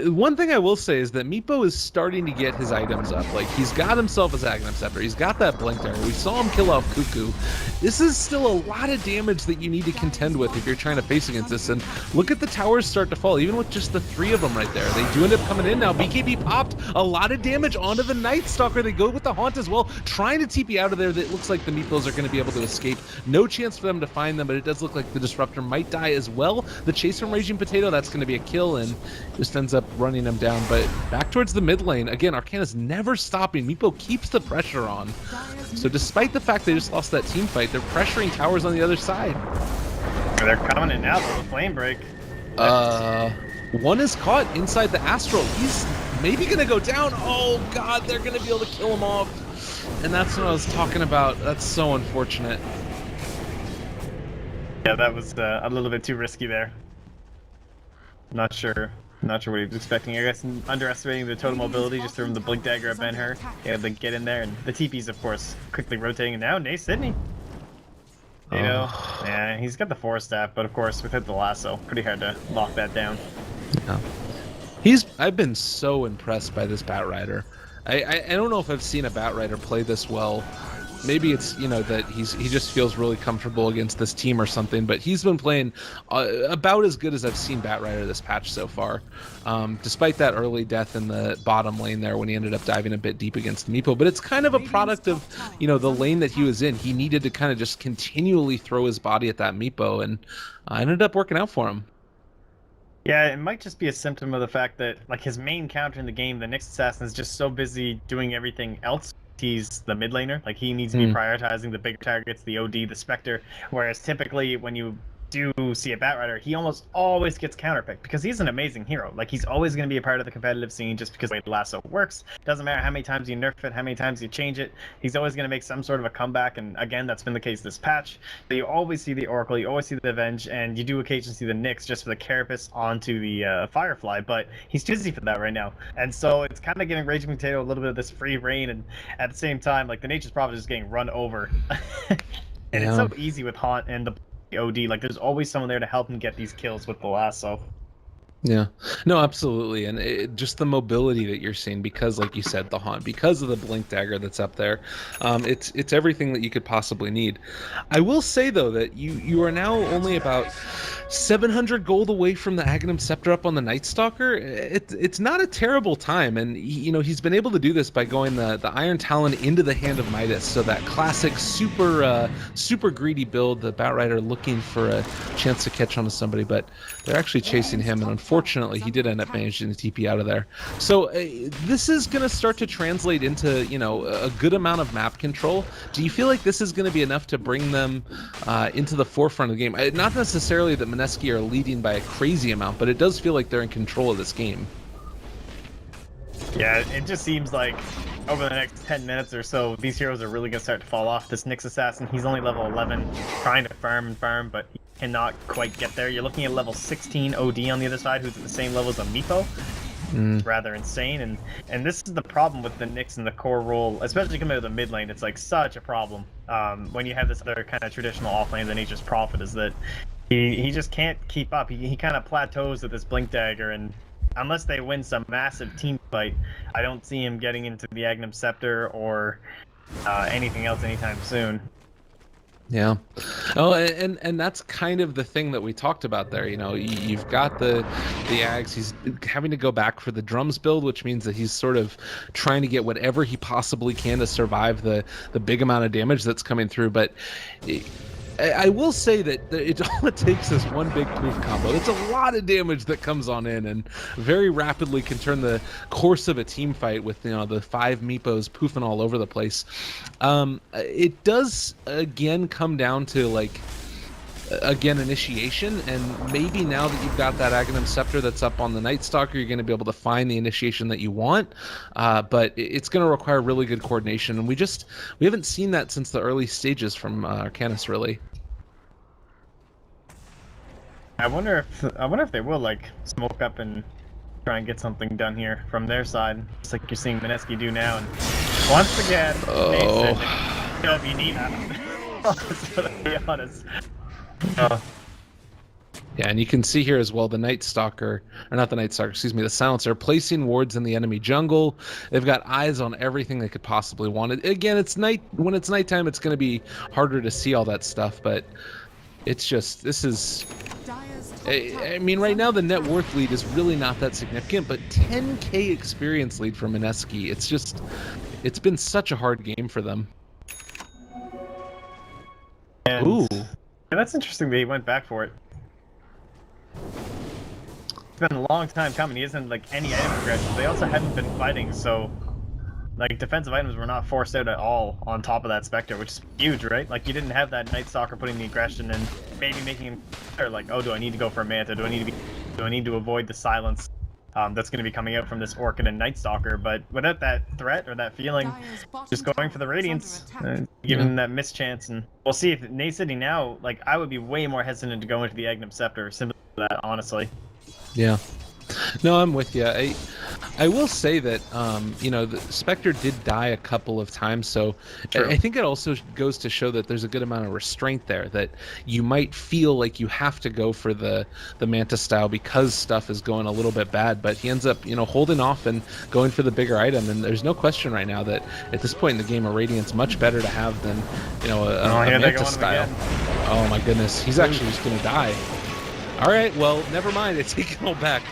One thing I will say is that Meepo is starting to get his items up. Like, he's got himself his Agnum Scepter. He's got that Blink Dagger. We saw him kill off Cuckoo. This is still a lot of damage that you need to contend with if you're trying to face against this. And look at the towers start to fall, even with just the 3 of them right there. They do end up coming in now. BKB popped a lot of damage onto the Night Stalker. They go with the Haunt as well, trying to TP out of there. That looks like the Meepos are going to be able to escape. No chance for them to find them, but it does look like the Disruptor might die as well. The chase from Raging Potato, that's going to be a kill, and just ends up running them down. But back towards the mid lane, again, Arcanys never stopping. Meepo keeps the pressure on. So despite the fact they just lost that team fight, they're pressuring towers on the other side. They're coming in now for the flame break. One is caught inside the Astral. He's maybe gonna go down. Oh god, they're gonna be able to kill him off. And that's what I was talking about. That's so unfortunate. Yeah, that was a little bit too risky there. Not sure what he was expecting. I guess underestimating the total mobility, just throwing the Blink Dagger at Ben-Hur. Yeah, to get in there, and the TP's of course quickly rotating. And now Nate Sydney. You know, yeah, he's got the 4-staff, but of course without the lasso, pretty hard to lock that down. Yeah. I've been so impressed by this Batrider. I don't know if I've seen a Batrider play this well. Maybe it's, you know, that he just feels really comfortable against this team or something, but he's been playing about as good as I've seen Batrider this patch so far. Despite that early death in the bottom lane there when he ended up diving a bit deep against Meepo, but it's kind of a product of, you know, the lane that he was in. He needed to kind of just continually throw his body at that Meepo, and ended up working out for him. Yeah, it might just be a symptom of the fact that, like, his main counter in the game, the Nyx Assassin, is just so busy doing everything else. He's the mid laner. Like, he needs to be prioritizing the bigger targets, the OD, the Spectre, whereas typically when you do see a Batrider, he almost always gets counterpicked because he's an amazing hero. Like, he's always going to be a part of the competitive scene just because the way lasso works. Doesn't matter how many times you nerf it, how many times you change it, he's always going to make some sort of a comeback, and again, that's been the case this patch. So you always see the Oracle, you always see the Avenge, and you do occasionally see the Nyx just for the Carapace onto the Firefly, but he's too busy for that right now. And so it's kind of giving Raging Potato a little bit of this free reign, and at the same time, like, the Nature's Prophet is getting run over. And it's so easy with Haunt and the OD, like, there's always someone there to help him get these kills with the lasso. Yeah, no, absolutely, and just the mobility that you're seeing, because, like you said, the Haunt, because of the Blink Dagger that's up there, it's everything that you could possibly need. I will say though that you are now only about 700 gold away from the Agnum Scepter up on the Night Stalker. It's not a terrible time, and he's been able to do this by going the Iron Talon into the Hand of Midas. So that classic super greedy build, the Batrider looking for a chance to catch on to somebody, but they're actually chasing him, and unfortunately he did end up managing to TP out of there. So this is going to start to translate into, a good amount of map control. Do you feel like this is going to be enough to bring them into the forefront of the game? Not necessarily that Mineski are leading by a crazy amount, but it does feel like they're in control of this game. Yeah, it just seems like over the next 10 minutes or so, these heroes are really going to start to fall off. This Nyx Assassin, he's only level 11, trying to farm, but he cannot quite get there. You're looking at level 16 OD on the other side, who's at the same level as a Meepo. It's rather insane, and this is the problem with the Nyx and the core role, especially coming to the mid lane. It's like such a problem when you have this other kind of traditional offlane, the Nature's Prophet, is that he just can't keep up. He kind of plateaus with this Blink Dagger, and unless they win some massive team fight, I don't see him getting into the Agnum Scepter or anything else anytime soon. Yeah. Oh, and that's kind of the thing that we talked about there. You've got the Ags. He's having to go back for the drums build, which means that he's sort of trying to get whatever he possibly can to survive the big amount of damage that's coming through. But I will say that all it takes is one big poof combo. It's a lot of damage that comes on in, and very rapidly can turn the course of a team fight with the 5 Meepos poofing all over the place. It does again come down to initiation, and maybe now that you've got that Agnum Scepter that's up on the Night Stalker, you're going to be able to find the initiation that you want, but it's going to require really good coordination, and we haven't seen that since the early stages from Arcanys, really. I wonder if they will smoke up and try and get something done here from their side, just like you're seeing Mineski do now. And once again, Mason, you know, if you need that, to be honest. Yeah, and you can see here as well the Night Stalker, or not the Night Stalker, excuse me, the Silencer, placing wards in the enemy jungle. They've got eyes on everything they could possibly want. Again, it's night. When it's nighttime, it's going to be harder to see all that stuff, but it's just, this is... I mean, right now the net worth lead is really not that significant, but 10k experience lead for Mineski. It's just, it's been such a hard game for them. And, ooh. Yeah, that's interesting that he went back for it. It's been a long time coming. He hasn't like any item progression. They also hadn't been fighting, so like defensive items were not forced out at all on top of that Spectre, which is huge, right? Like you didn't have that Night Stalker putting the aggression and maybe making him like, oh, do I need to go for a Manta? Do I need to avoid the silence that's going to be coming out from this Orchid and Night Stalker? But without that threat or that feeling, just going for the Radiance, giving that mischance, and we'll see if Nate City now. Like I would be way more hesitant to go into the Agnum Scepter simply for that, honestly. Yeah. No, I'm with you. I will say that, you know, the Spectre did die a couple of times, so I think it also goes to show that there's a good amount of restraint there, that you might feel like you have to go for the Manta style because stuff is going a little bit bad, but he ends up, you know, holding off and going for the bigger item, and there's no question right now that at this point in the game, a Radiant's much better to have than, you know, a Manta style. Oh my goodness, he's actually just going to die. All right, well, never mind. I take it all back.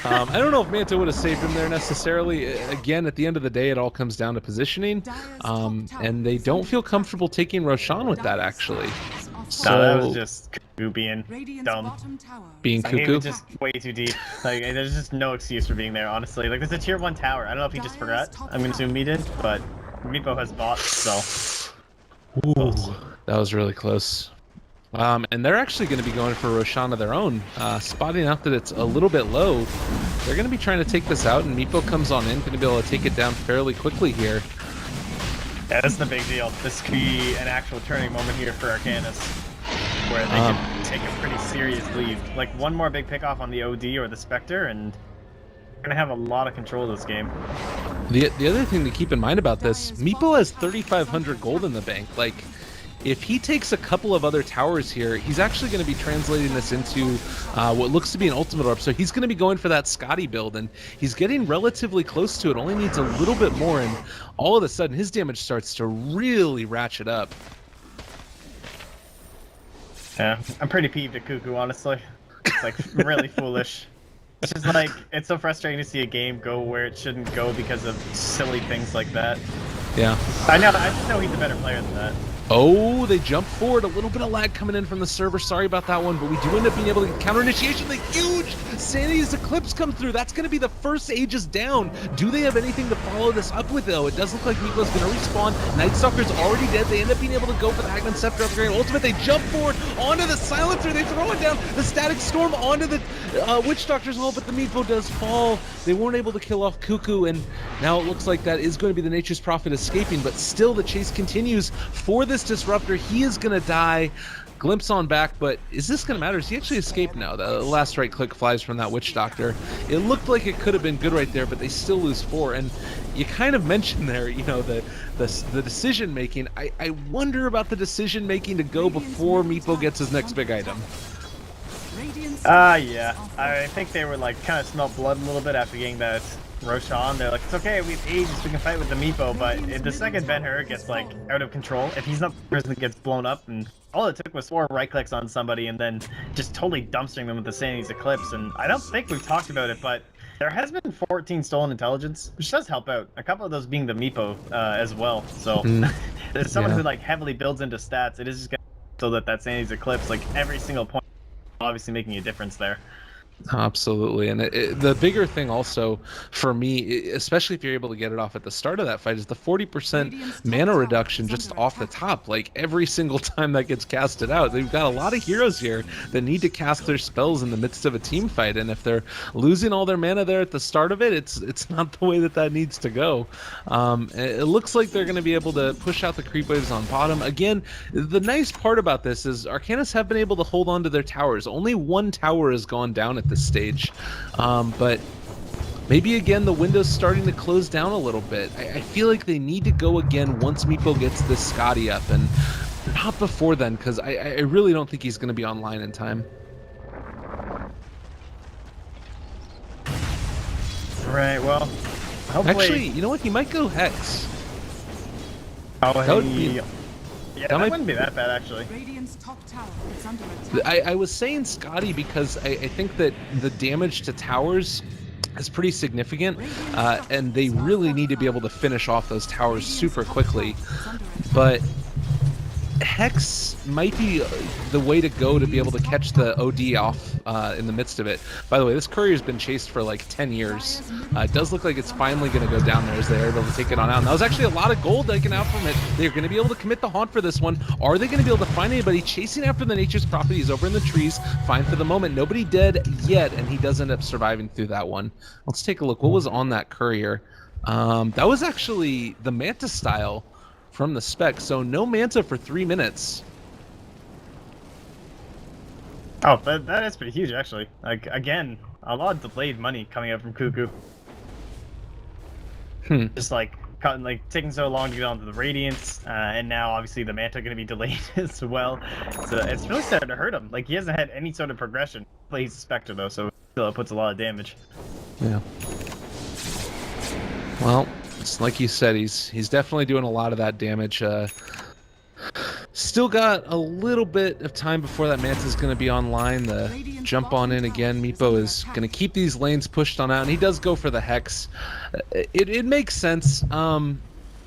I don't know if Manta would have saved him there necessarily. Again, at the end of the day, it all comes down to positioning. And they don't feel comfortable taking Roshan with that, actually. So, no, that was just Cuckoo being dumb. Being like, Cuckoo? He was just way too deep. Like, there's just no excuse for being there, honestly. Like, there's a tier 1 tower. I don't know if he just forgot. I'm going to assume he did, but Meepo has bought, so... Ooh, that was really close. And they're actually going to be going for Roshan of their own, spotting out that it's a little bit low. They're going to be trying to take this out, and Meepo comes on in, going to be able to take it down fairly quickly here. Yeah, this is the big deal. This could be an actual turning moment here for Arcanys, where they can take a pretty serious lead. Like, one more big pick off on the OD or the Spectre, and they're going to have a lot of control of this game. The other thing to keep in mind about this, Meepo has 3,500 gold in the bank. Like, if he takes a couple of other towers here, he's actually going to be translating this into what looks to be an ultimate orb. So he's going to be going for that Scotty build, and he's getting relatively close to it. Only needs a little bit more, and all of a sudden his damage starts to really ratchet up. Yeah, I'm pretty peeved at Cuckoo, honestly. It's like really foolish. It's just like, it's so frustrating to see a game go where it shouldn't go because of silly things like that. Yeah. I just know he's a better player than that. Oh, they jump forward. A little bit of lag coming in from the server. Sorry about that one, but we do end up being able to get counter initiation. The huge Sanity's Eclipse come through. That's going to be the first Aegis down. Do they have anything to follow this up with, though? It does look like Meepo's going to respawn. Night Stalker's already dead. They end up being able to go for the Agnum Scepter upgrade. Ultimate, they jump forward onto the Silencer. They throw it down. The Static Storm onto the Witch Doctor's wall, but the Meepo does fall. They weren't able to kill off Cuckoo, and now it looks like that is going to be the Nature's Prophet escaping, but still the chase continues for this Disruptor. He is going to die. Glimpse on back, but is this going to matter? Does he actually escape now? The last right click flies from that Witch Doctor. It looked like it could have been good right there, but they still lose 4. And you kind of mentioned there, you know, the decision making. I wonder about the decision making to go before Meepo gets his next big item. Yeah. I think they were like kind of smelled blood a little bit after getting that Roshan. They're like, it's okay, we have Aegis, we can fight with the Meepo, but if the second Ben-Hur gets like out of control, if he's not the person that gets blown up, and all it took was 4 right clicks on somebody and then just totally dumpstering them with the Sanity's Eclipse, and I don't think we've talked about it, but there has been 14 stolen intelligence, which does help out. A couple of those being the Meepo as well, so as someone who like heavily builds into stats, it is just gonna so that Sanity's Eclipse, like every single point, obviously making a difference there. Absolutely, and the bigger thing also for me, especially if you're able to get it off at the start of that fight, is the 40% mana reduction just off the top. Like every single time that gets casted out, they've got a lot of heroes here that need to cast their spells in the midst of a team fight, and if they're losing all their mana there at the start of it, it's not the way that needs to go. It looks like they're going to be able to push out the creep waves on bottom. Again, the nice part about this is Arcanys have been able to hold on to their towers. Only one tower has gone down at this stage, but maybe again the window's starting to close down a little bit. I feel like they need to go again once Meepo gets this Scotty up, and not before then, because I really don't think he's going to be online in time. Right, well, hopefully... Actually, you know what? He might go Hex. Oh, that would be... Yeah, that wouldn't be that bad, actually. Radiant's top tower is under attack. I was saying Scotty because I think that the damage to towers is pretty significant, and they really need to be able to finish off those towers super quickly. But Hex might be the way to go to be able to catch the OD off in the midst of it. By the way, this courier's been chased for like 10 years. It does look like it's finally going to go down there as they're able to take it on out. And that was actually a lot of gold taken out from it. They're going to be able to commit the haunt for this one. Are they going to be able to find anybody chasing after the Nature's Prophet? He's over in the trees. Fine for the moment. Nobody dead yet, and he does end up surviving through that one. Let's take a look. What was on that courier? That was actually the Manta style from the spec, so no Manta for 3 minutes. Oh, that is pretty huge, actually. Like, again, a lot of delayed money coming out from Cuckoo. Just like taking so long to get onto the Radiance, and now obviously the Manta going to be delayed as well. So it's really starting to hurt him. Like, he hasn't had any sort of progression. He's a Spectre though, so still it puts a lot of damage. Yeah. Well, it's like you said, he's definitely doing a lot of that damage. Still got a little bit of time before that Manta's going to be online. The jump on in again. Meepo is going to keep these lanes pushed on out, and he does go for the Hex. It makes sense.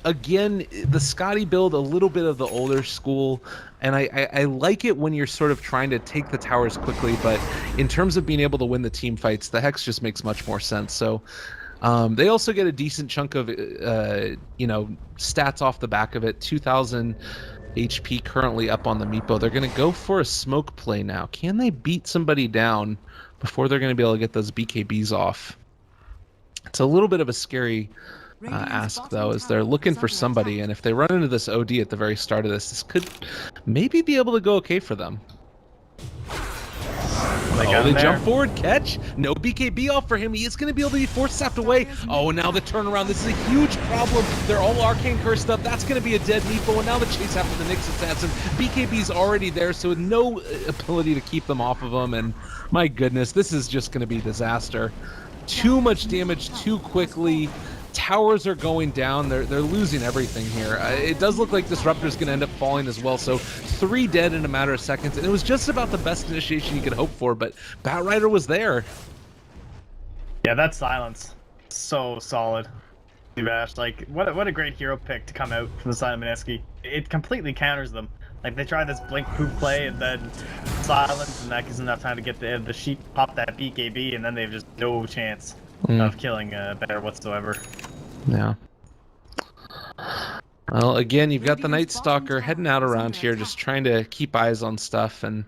Again, the Scotty build, a little bit of the older school, and I like it when you're sort of trying to take the towers quickly, but in terms of being able to win the team fights, the Hex just makes much more sense. So they also get a decent chunk of stats off the back of it. 2,000 HP currently up on the Meepo. They're going to go for a smoke play now. Can they beat somebody down before they're going to be able to get those BKBs off? It's a little bit of a scary ask, though, as they're looking for somebody, and if they run into this OD at the very start of this could maybe be able to go okay for them. They jump forward, catch. No BKB off for him. He is going to be able to be forced sapped away. Oh, now the turnaround. This is a huge problem. They're all arcane cursed up. That's going to be a dead Meepo, and now the chase after the Nyx assassin. BKB's already there, so with no ability to keep them off of him, and my goodness, this is just going to be disaster. Too much damage too quickly. Towers are going down. They're losing everything here. It does look like Disruptor's going to end up falling as well. So 3 dead in a matter of seconds. And it was just about the best initiation you could hope for, but Batrider was there. Yeah, that silence. So solid. Bash. Like, what a great hero pick to come out from the side of Mineski. It completely counters them. Like, they try this blink poop play and then silence, and that gives enough time to get the sheep pop that BKB, and then they have just no chance of killing Bear whatsoever. Yeah. Well, again, you've got the Night Stalker heading out around here, just trying to keep eyes on stuff, and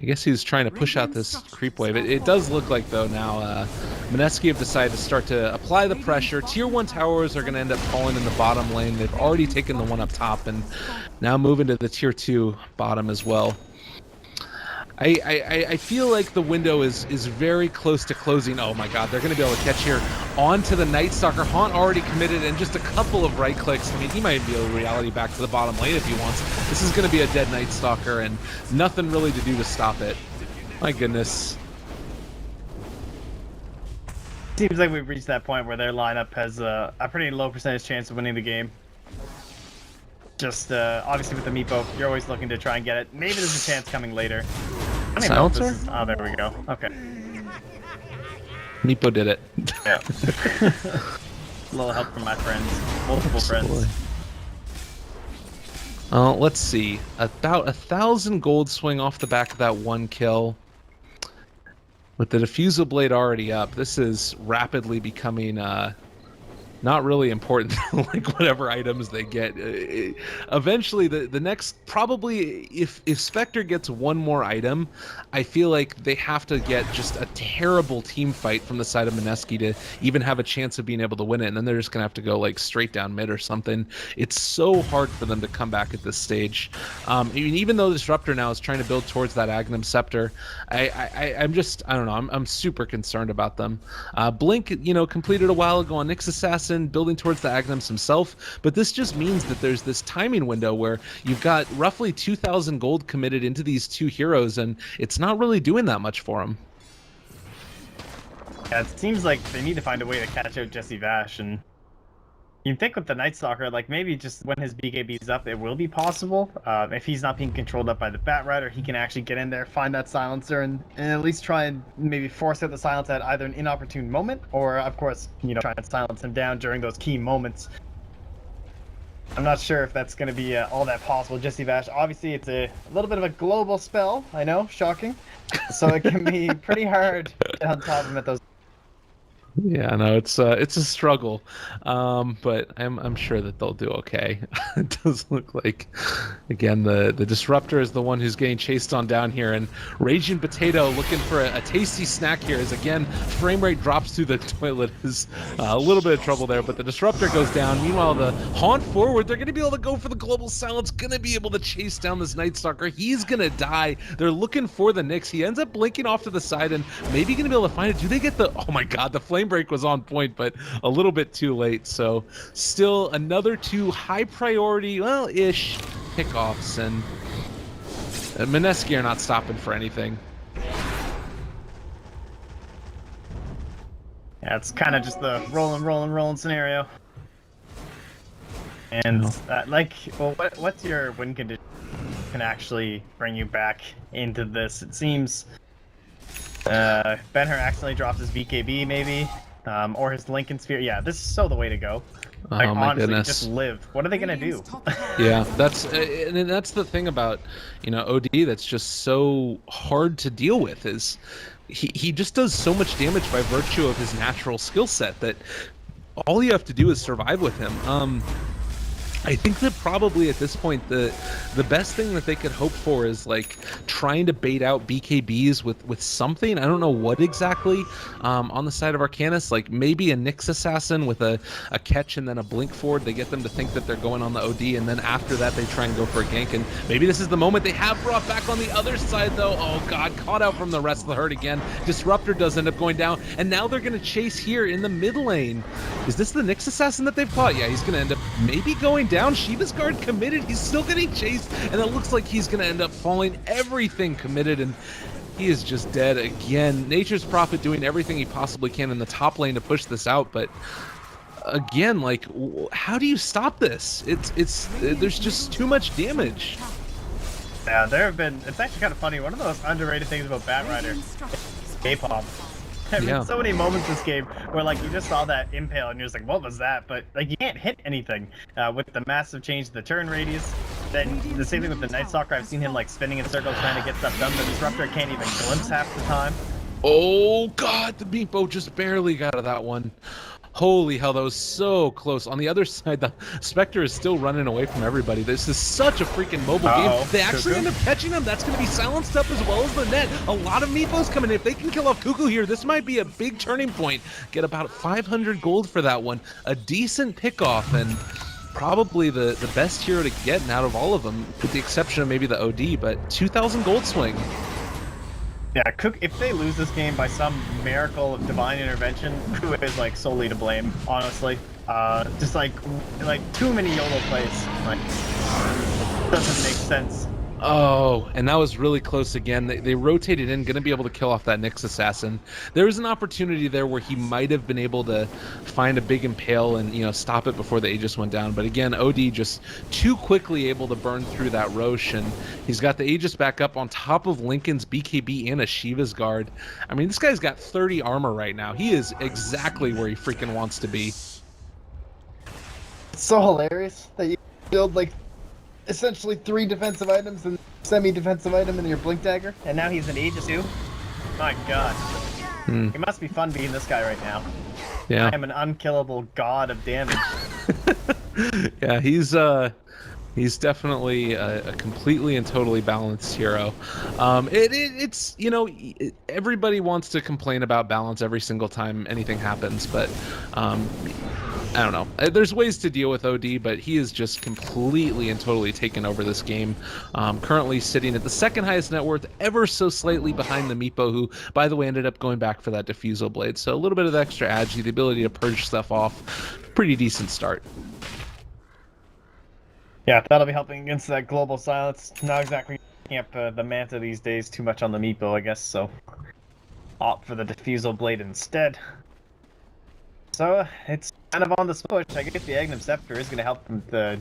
I guess he's trying to push out this creep wave. It does look like, though, now Mineski have decided to start to apply the pressure. Tier 1 towers are going to end up falling in the bottom lane. They've already taken the one up top, and now moving to the Tier 2 bottom as well. I feel like the window is very close to closing. Oh my god, they're going to be able to catch here onto the Night Stalker. Haunt already committed, and just a couple of right clicks. I mean, he might be able to reality back to the bottom lane if he wants. This is going to be a dead Night Stalker, and nothing really to do to stop it. My goodness. Seems like we've reached that point where their lineup has a pretty low percentage chance of winning the game. Just obviously with the Meepo, you're always looking to try and get it. Maybe there's a chance coming later. I don't even know if this is... Oh, there we go. Okay. Meepo did it. Yeah. A little help from my friends. Multiple friends. Let's see. About 1,000 gold swing off the back of that one kill. With the Diffusal Blade already up, this is rapidly becoming not really important, like whatever items they get. Eventually, the next, probably, if Spectre gets one more item, I feel like they have to get just a terrible team fight from the side of Mineski to even have a chance of being able to win it, and then they're just gonna have to go like straight down mid or something. It's so hard for them to come back at this stage. Even though Disruptor now is trying to build towards that Agnum Scepter, I'm just, I don't know, I'm super concerned about them. Blink, you know, completed a while ago on Nyx Assassin, building towards the Agnums himself, but this just means that there's this timing window where you've got roughly 2,000 gold committed into these two heroes, and it's not really doing that much for them. Yeah, it seems like they need to find a way to catch out Jesse Vash, and you'd think with the Night Stalker, like maybe just when his BKB's up, it will be possible. If he's not being controlled up by the Bat Rider, he can actually get in there, find that silencer, and at least try and maybe force out the silence at either an inopportune moment, or of course, you know, try and silence him down during those key moments. I'm not sure if that's going to be all that possible. Jesse Vash, obviously, it's a little bit of a global spell. I know, shocking. So it can be pretty hard to get on top of him at those. Yeah, no, it's a struggle, but I'm sure that they'll do okay. It does look like, again, the Disruptor is the one who's getting chased on down here, and Raging Potato looking for a tasty snack here as, again, frame rate drops through the toilet. Is a little bit of trouble there, but the Disruptor goes down. Meanwhile, the Haunt forward, they're going to be able to go for the Global Silence, going to be able to chase down this Night Stalker. He's going to die. They're looking for the Nyx. He ends up blinking off to the side and maybe going to be able to find it. Do they get the... Oh my god, the Flame Break was on point, but a little bit too late. So still another two high priority, well-ish pickoffs, and Mineski are not stopping for anything. Yeah, it's kind of just the rolling scenario. And well, what's your win condition can actually bring you back into this? It seems Ben-Hur accidentally drops his BKB maybe. Or his Lincoln Sphere. Yeah, this is so the way to go. Like, oh my honestly, goodness. just live. What are they gonna do? Yeah, that's the thing about, you know, OD that's just so hard to deal with, is he just does so much damage by virtue of his natural skill set that all you have to do is survive with him. I think that probably at this point the best thing that they could hope for is like trying to bait out BKBs with something. I don't know what exactly on the side of Arcanys, like maybe a Nyx Assassin with a catch and then a blink forward. They get them to think that they're going on the OD, and then after that they try and go for a gank, and maybe this is the moment. They have brought back on the other side though. Oh god, caught out from the rest of the herd again. Disruptor does end up going down, and now they're going to chase here in the mid lane. Is this the Nyx Assassin that they've caught? Yeah, he's going to end up maybe going down. Shiva's guard committed. He's still getting chased, and it looks like he's going to end up falling. Everything committed, and he is just dead again. Nature's Prophet doing everything he possibly can in the top lane to push this out, but again, like, how do you stop this? There's just too much damage. Yeah, it's actually kind of funny. One of the most underrated things about Bat Rider is K-pop. I mean, so many moments this game where like you just saw that impale and you're just like, what was that? But like you can't hit anything with the massive change to the turn radius. Then the same thing with the Night Stalker. I've seen him like spinning in circles trying to get stuff done. The Disruptor can't even glimpse half the time. Oh god, the Meatbo just barely got out of that one. Holy hell, that was so close. On the other side, the Spectre is still running away from everybody. This is such a freaking mobile game. They actually end up catching him. That's going to be silenced up as well as the net. A lot of Meatballs coming in. If they can kill off Cuckoo here, this might be a big turning point. Get about 500 gold for that one. A decent pickoff, and probably the best hero to get out of all of them, with the exception of maybe the OD, but 2,000 gold swing. Yeah, if they lose this game by some miracle of divine intervention, Cuckoo is like solely to blame, honestly. Just like too many YOLO plays. Like, doesn't make sense. Oh, and that was really close again. They rotated in, going to be able to kill off that Nyx Assassin. There was an opportunity there where he might have been able to find a big impale and, you know, stop it before the Aegis went down. But again, OD just too quickly able to burn through that Roche, and he's got the Aegis back up on top of Lincoln's BKB and a Shiva's guard. I mean, this guy's got 30 armor right now. He is exactly where he freaking wants to be. It's so hilarious that you build like essentially 3 defensive items and semi-defensive item in your Blink Dagger. And now he's an Aegis too? My god. It must be fun being this guy right now. Yeah. I am an unkillable god of damage. Yeah, he's definitely a completely and totally balanced hero. It's everybody wants to complain about balance every single time anything happens, but I don't know. There's ways to deal with OD, but he is just completely and totally taken over this game. Currently sitting at the second highest net worth, ever so slightly behind the Meepo, who, by the way, ended up going back for that Diffusal Blade. So a little bit of extra agi, the ability to purge stuff off. Pretty decent start. Yeah, that'll be helping against that global silence. Not exactly camp the Manta these days too much on the Meepo, I guess, so opt for the Diffusal Blade instead. So it's kind of on the push. I guess the Agnum Scepter is going to help them to,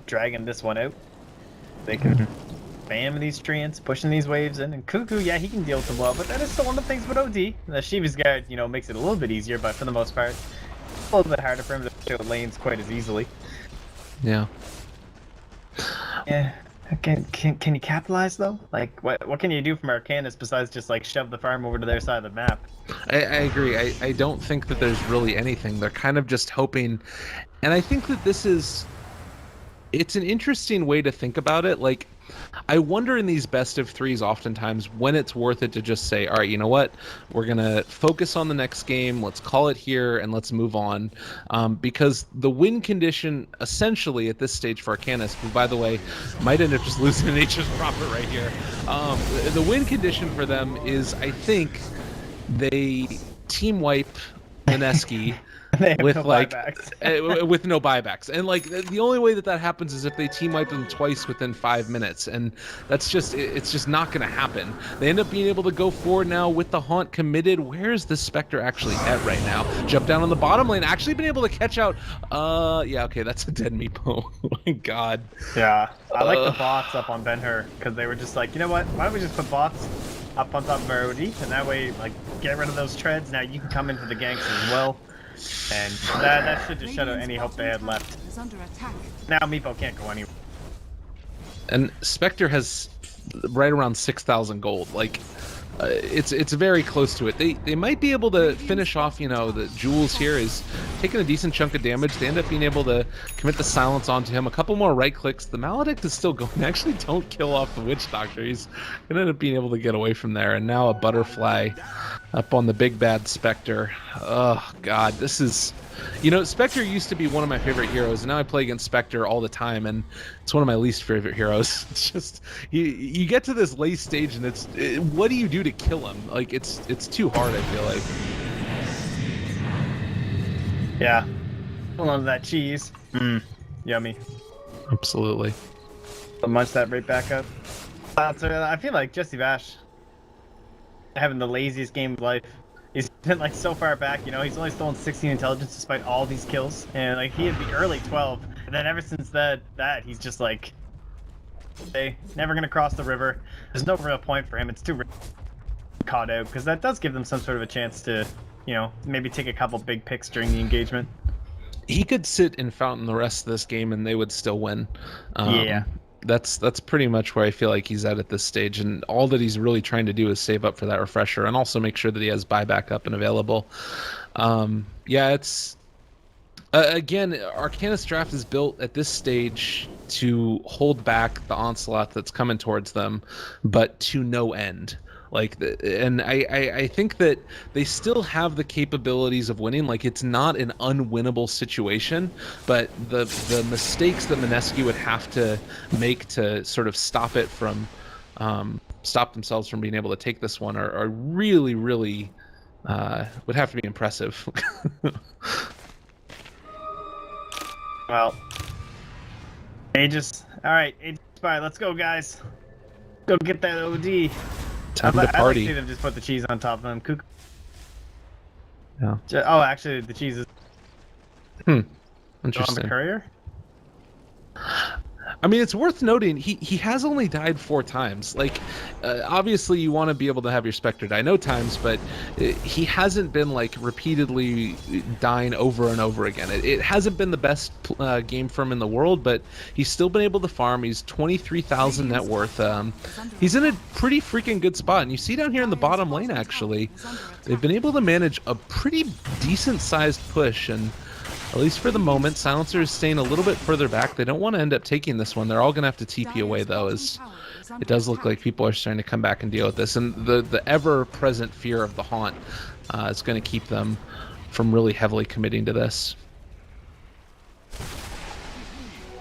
dragging this one out. They can spam these treants, pushing these waves in, and Cuckoo, yeah, he can deal with them well, but that is still one of the things with OD. The Shiva's guard, makes it a little bit easier, but for the most part, it's a little bit harder for him to show lanes quite as easily. Yeah. Yeah. Can you capitalize though? Like, what can you do from Arcanys besides just like shove the farm over to their side of the map? I agree. I don't think that there's really anything. They're kind of just hoping, and I think that it's an interesting way to think about it. Like, I wonder in these best of threes oftentimes when it's worth it to just say, all right, you know what? We're going to focus on the next game. Let's call it here and let's move on. Because the win condition essentially at this stage for Arcanys, who, by the way, might end up just losing an Nature's Prophet right here. The win condition for them is, I think, they team wipe Mineski with no with no buybacks, and like the only way that happens is if they team wipe them twice within 5 minutes, and it's just not going to happen. They end up being able to go forward now with the Haunt committed. Where is this Spectre actually at right now? Jump down on the bottom lane, actually been able to catch out. Yeah, okay, that's a dead Meepo. Oh my god. Yeah, I like the bots up on Ben-Hur because they were just like, you know what? Why don't we just put bots up on top of our OD, and that way, like, get rid of those treads. Now you can come into the ganks as well. And that should just shut out any hope they had left. Now Meepo can't go anywhere. And Spectre has right around 6,000 gold. Like, it's very close to it. They might be able to finish off, the Jules here is taking a decent chunk of damage. They end up being able to commit the silence onto him. A couple more right clicks. The Maledict is still going. Actually, don't kill off the Witch Doctor. He's gonna end up being able to get away from there. And now a Butterfly up on the big bad Spectre. Oh god, this is, Spectre used to be one of my favorite heroes, and now I play against Spectre all the time, and it's one of my least favorite heroes. It's just you get to this late stage, and what do you do to kill him? Like, it's too hard, I feel like. Yeah, hold on to that cheese. Yummy. Absolutely. I'll munch that right back up. I feel like Jesse Bash having the laziest game of life. He's been like so far back, he's only stolen 16 intelligence despite all these kills, and like he had the early 12, and then ever since that he's just like, hey, never gonna cross the river. There's no real point for him. It's too caught out, because that does give them some sort of a chance to, maybe take a couple big picks during the engagement. He could sit in Fountain the rest of this game and they would still win. Yeah. That's pretty much where I feel like he's at this stage, and all that he's really trying to do is save up for that refresher and also make sure that he has buyback up and available. Yeah, it's again, Arcanys draft is built at this stage to hold back the onslaught that's coming towards them, but to no end. And I think that they still have the capabilities of winning. Like, it's not an unwinnable situation, but the mistakes that Mineski would have to make to sort of stop themselves from being able to take this one are really, really would have to be impressive. Well, Aegis. All right, Aegis, bye. Let's go, guys. Go get that OD. Time to party. I'd like to see them just put the cheese on top of them. Cuckoo. Yeah. Oh, actually, the cheese is. Interesting. On the courier? I mean, it's worth noting he has only died 4 times. Like, obviously you want to be able to have your Spectre die no times, but he hasn't been like repeatedly dying over and over again. It hasn't been the best game for him in the world, but he's still been able to farm. He's 23,000 net worth. He's in a pretty freaking good spot. And you see down here in the bottom lane, actually, they've been able to manage a pretty decent-sized push, and at least for the moment, Silencer is staying a little bit further back. They don't want to end up taking this one. They're all going to have to TP away, though, as it does look like people are starting to come back and deal with this. And the ever-present fear of the Haunt is going to keep them from really heavily committing to this.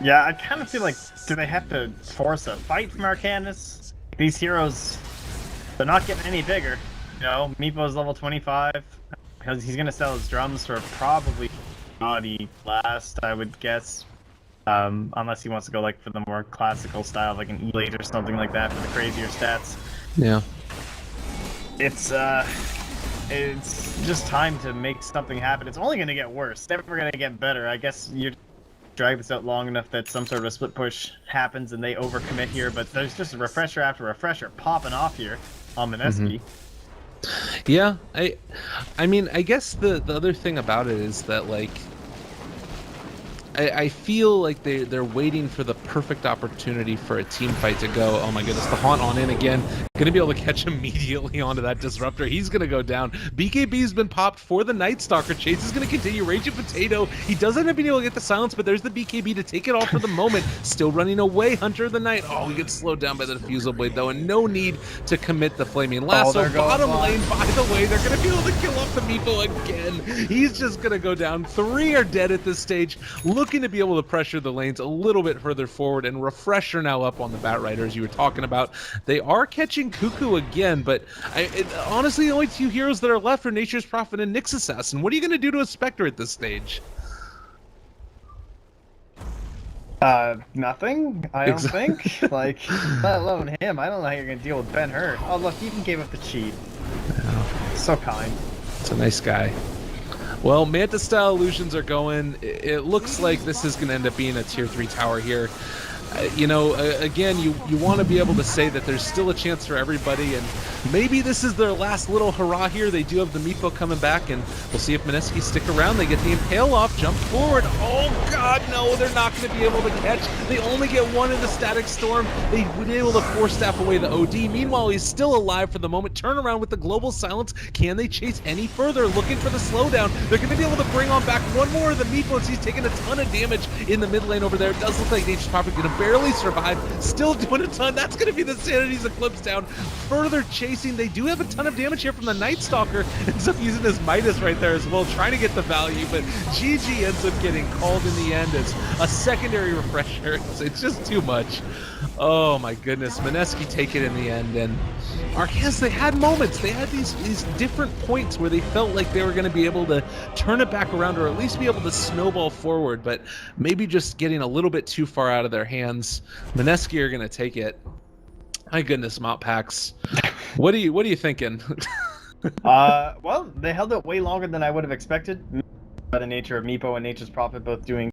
Yeah, I kind of feel like, do they have to force a fight from Arcanys? These heroes, they're not getting any bigger. You know, Meepo's level 25, because he's going to sell his drums for probably naughty last, I would guess, unless he wants to go like for the more classical style, like an E-Late or something like that for the crazier stats. Yeah, it's just time to make something happen. It's only going to get worse. It's never going to get better. I guess you drag this out long enough that some sort of a split push happens and they overcommit here, but there's just a refresher after refresher popping off here on Mineski. Yeah, I mean, I guess the other thing about it is that, like, I feel like they're waiting for the perfect opportunity for a team fight to go. Oh my goodness, the Haunt on in again. Gonna be able to catch immediately onto that Disruptor. He's gonna go down. BKB's been popped for the Night Stalker. Chase is gonna continue. Raging Potato. He doesn't end up being able to get the silence, but there's the BKB to take it off for the moment. Still running away, Hunter of the Night. Oh, he gets slowed down by the Diffusal Blade, though, and no need to commit the Flaming Lasso. Bottom lane, by the way, they're gonna be able to kill off the Meepo again. He's just gonna go down. 3 are dead at this stage. Looking to be able to pressure the lanes a little bit further forward, and Refresher now up on the Bat Rider, as you were talking about. They are catching Cuckoo again, but honestly, the only 2 heroes that are left are Nature's Prophet and Nyx Assassin. What are you going to do to a Spectre at this stage? Nothing, I don't think. Like, let alone him. I don't know how you're going to deal with Ben-Hur. Oh, look, he even gave up the cheat. So kind. It's a nice guy. Well, Manta-style illusions are going. It looks like this is going to end up being a tier 3 tower here. You know, again, you want to be able to say that there's still a chance for everybody, and maybe this is their last little hurrah here. They do have the Meepo coming back, and we'll see if Mineski stick around. They get the Impale off, jump forward. Oh god, no, they're not going to be able to catch. They only get 1 in the Static Storm. They were able to force staff away the OD. Meanwhile, he's still alive for the moment. Turn around with the Global Silence. Can they chase any further? Looking for the slowdown. They're going to be able to bring on back 1 more of the Meepos. He's taking a ton of damage in the mid lane over there. It does look like Nature's Prophet going to barely survive, still doing a ton. That's going to be the Sanity's Eclipse down. Further chasing. They do have a ton of damage here from the Night Stalker. Ends up using his Midas right there as well, trying to get the value, but GG ends up getting called in the end as a secondary refresher. It's just too much. Oh my goodness. Mineski take it in the end, and Arcanys, they had moments. They had these different points where they felt like they were going to be able to turn it back around, or at least be able to snowball forward, but maybe just getting a little bit too far out of their hands. Mineski are going to take it. My goodness, Mount Pax. What are you thinking? Well, they held it way longer than I would have expected. By the nature of Meepo and Nature's Prophet both doing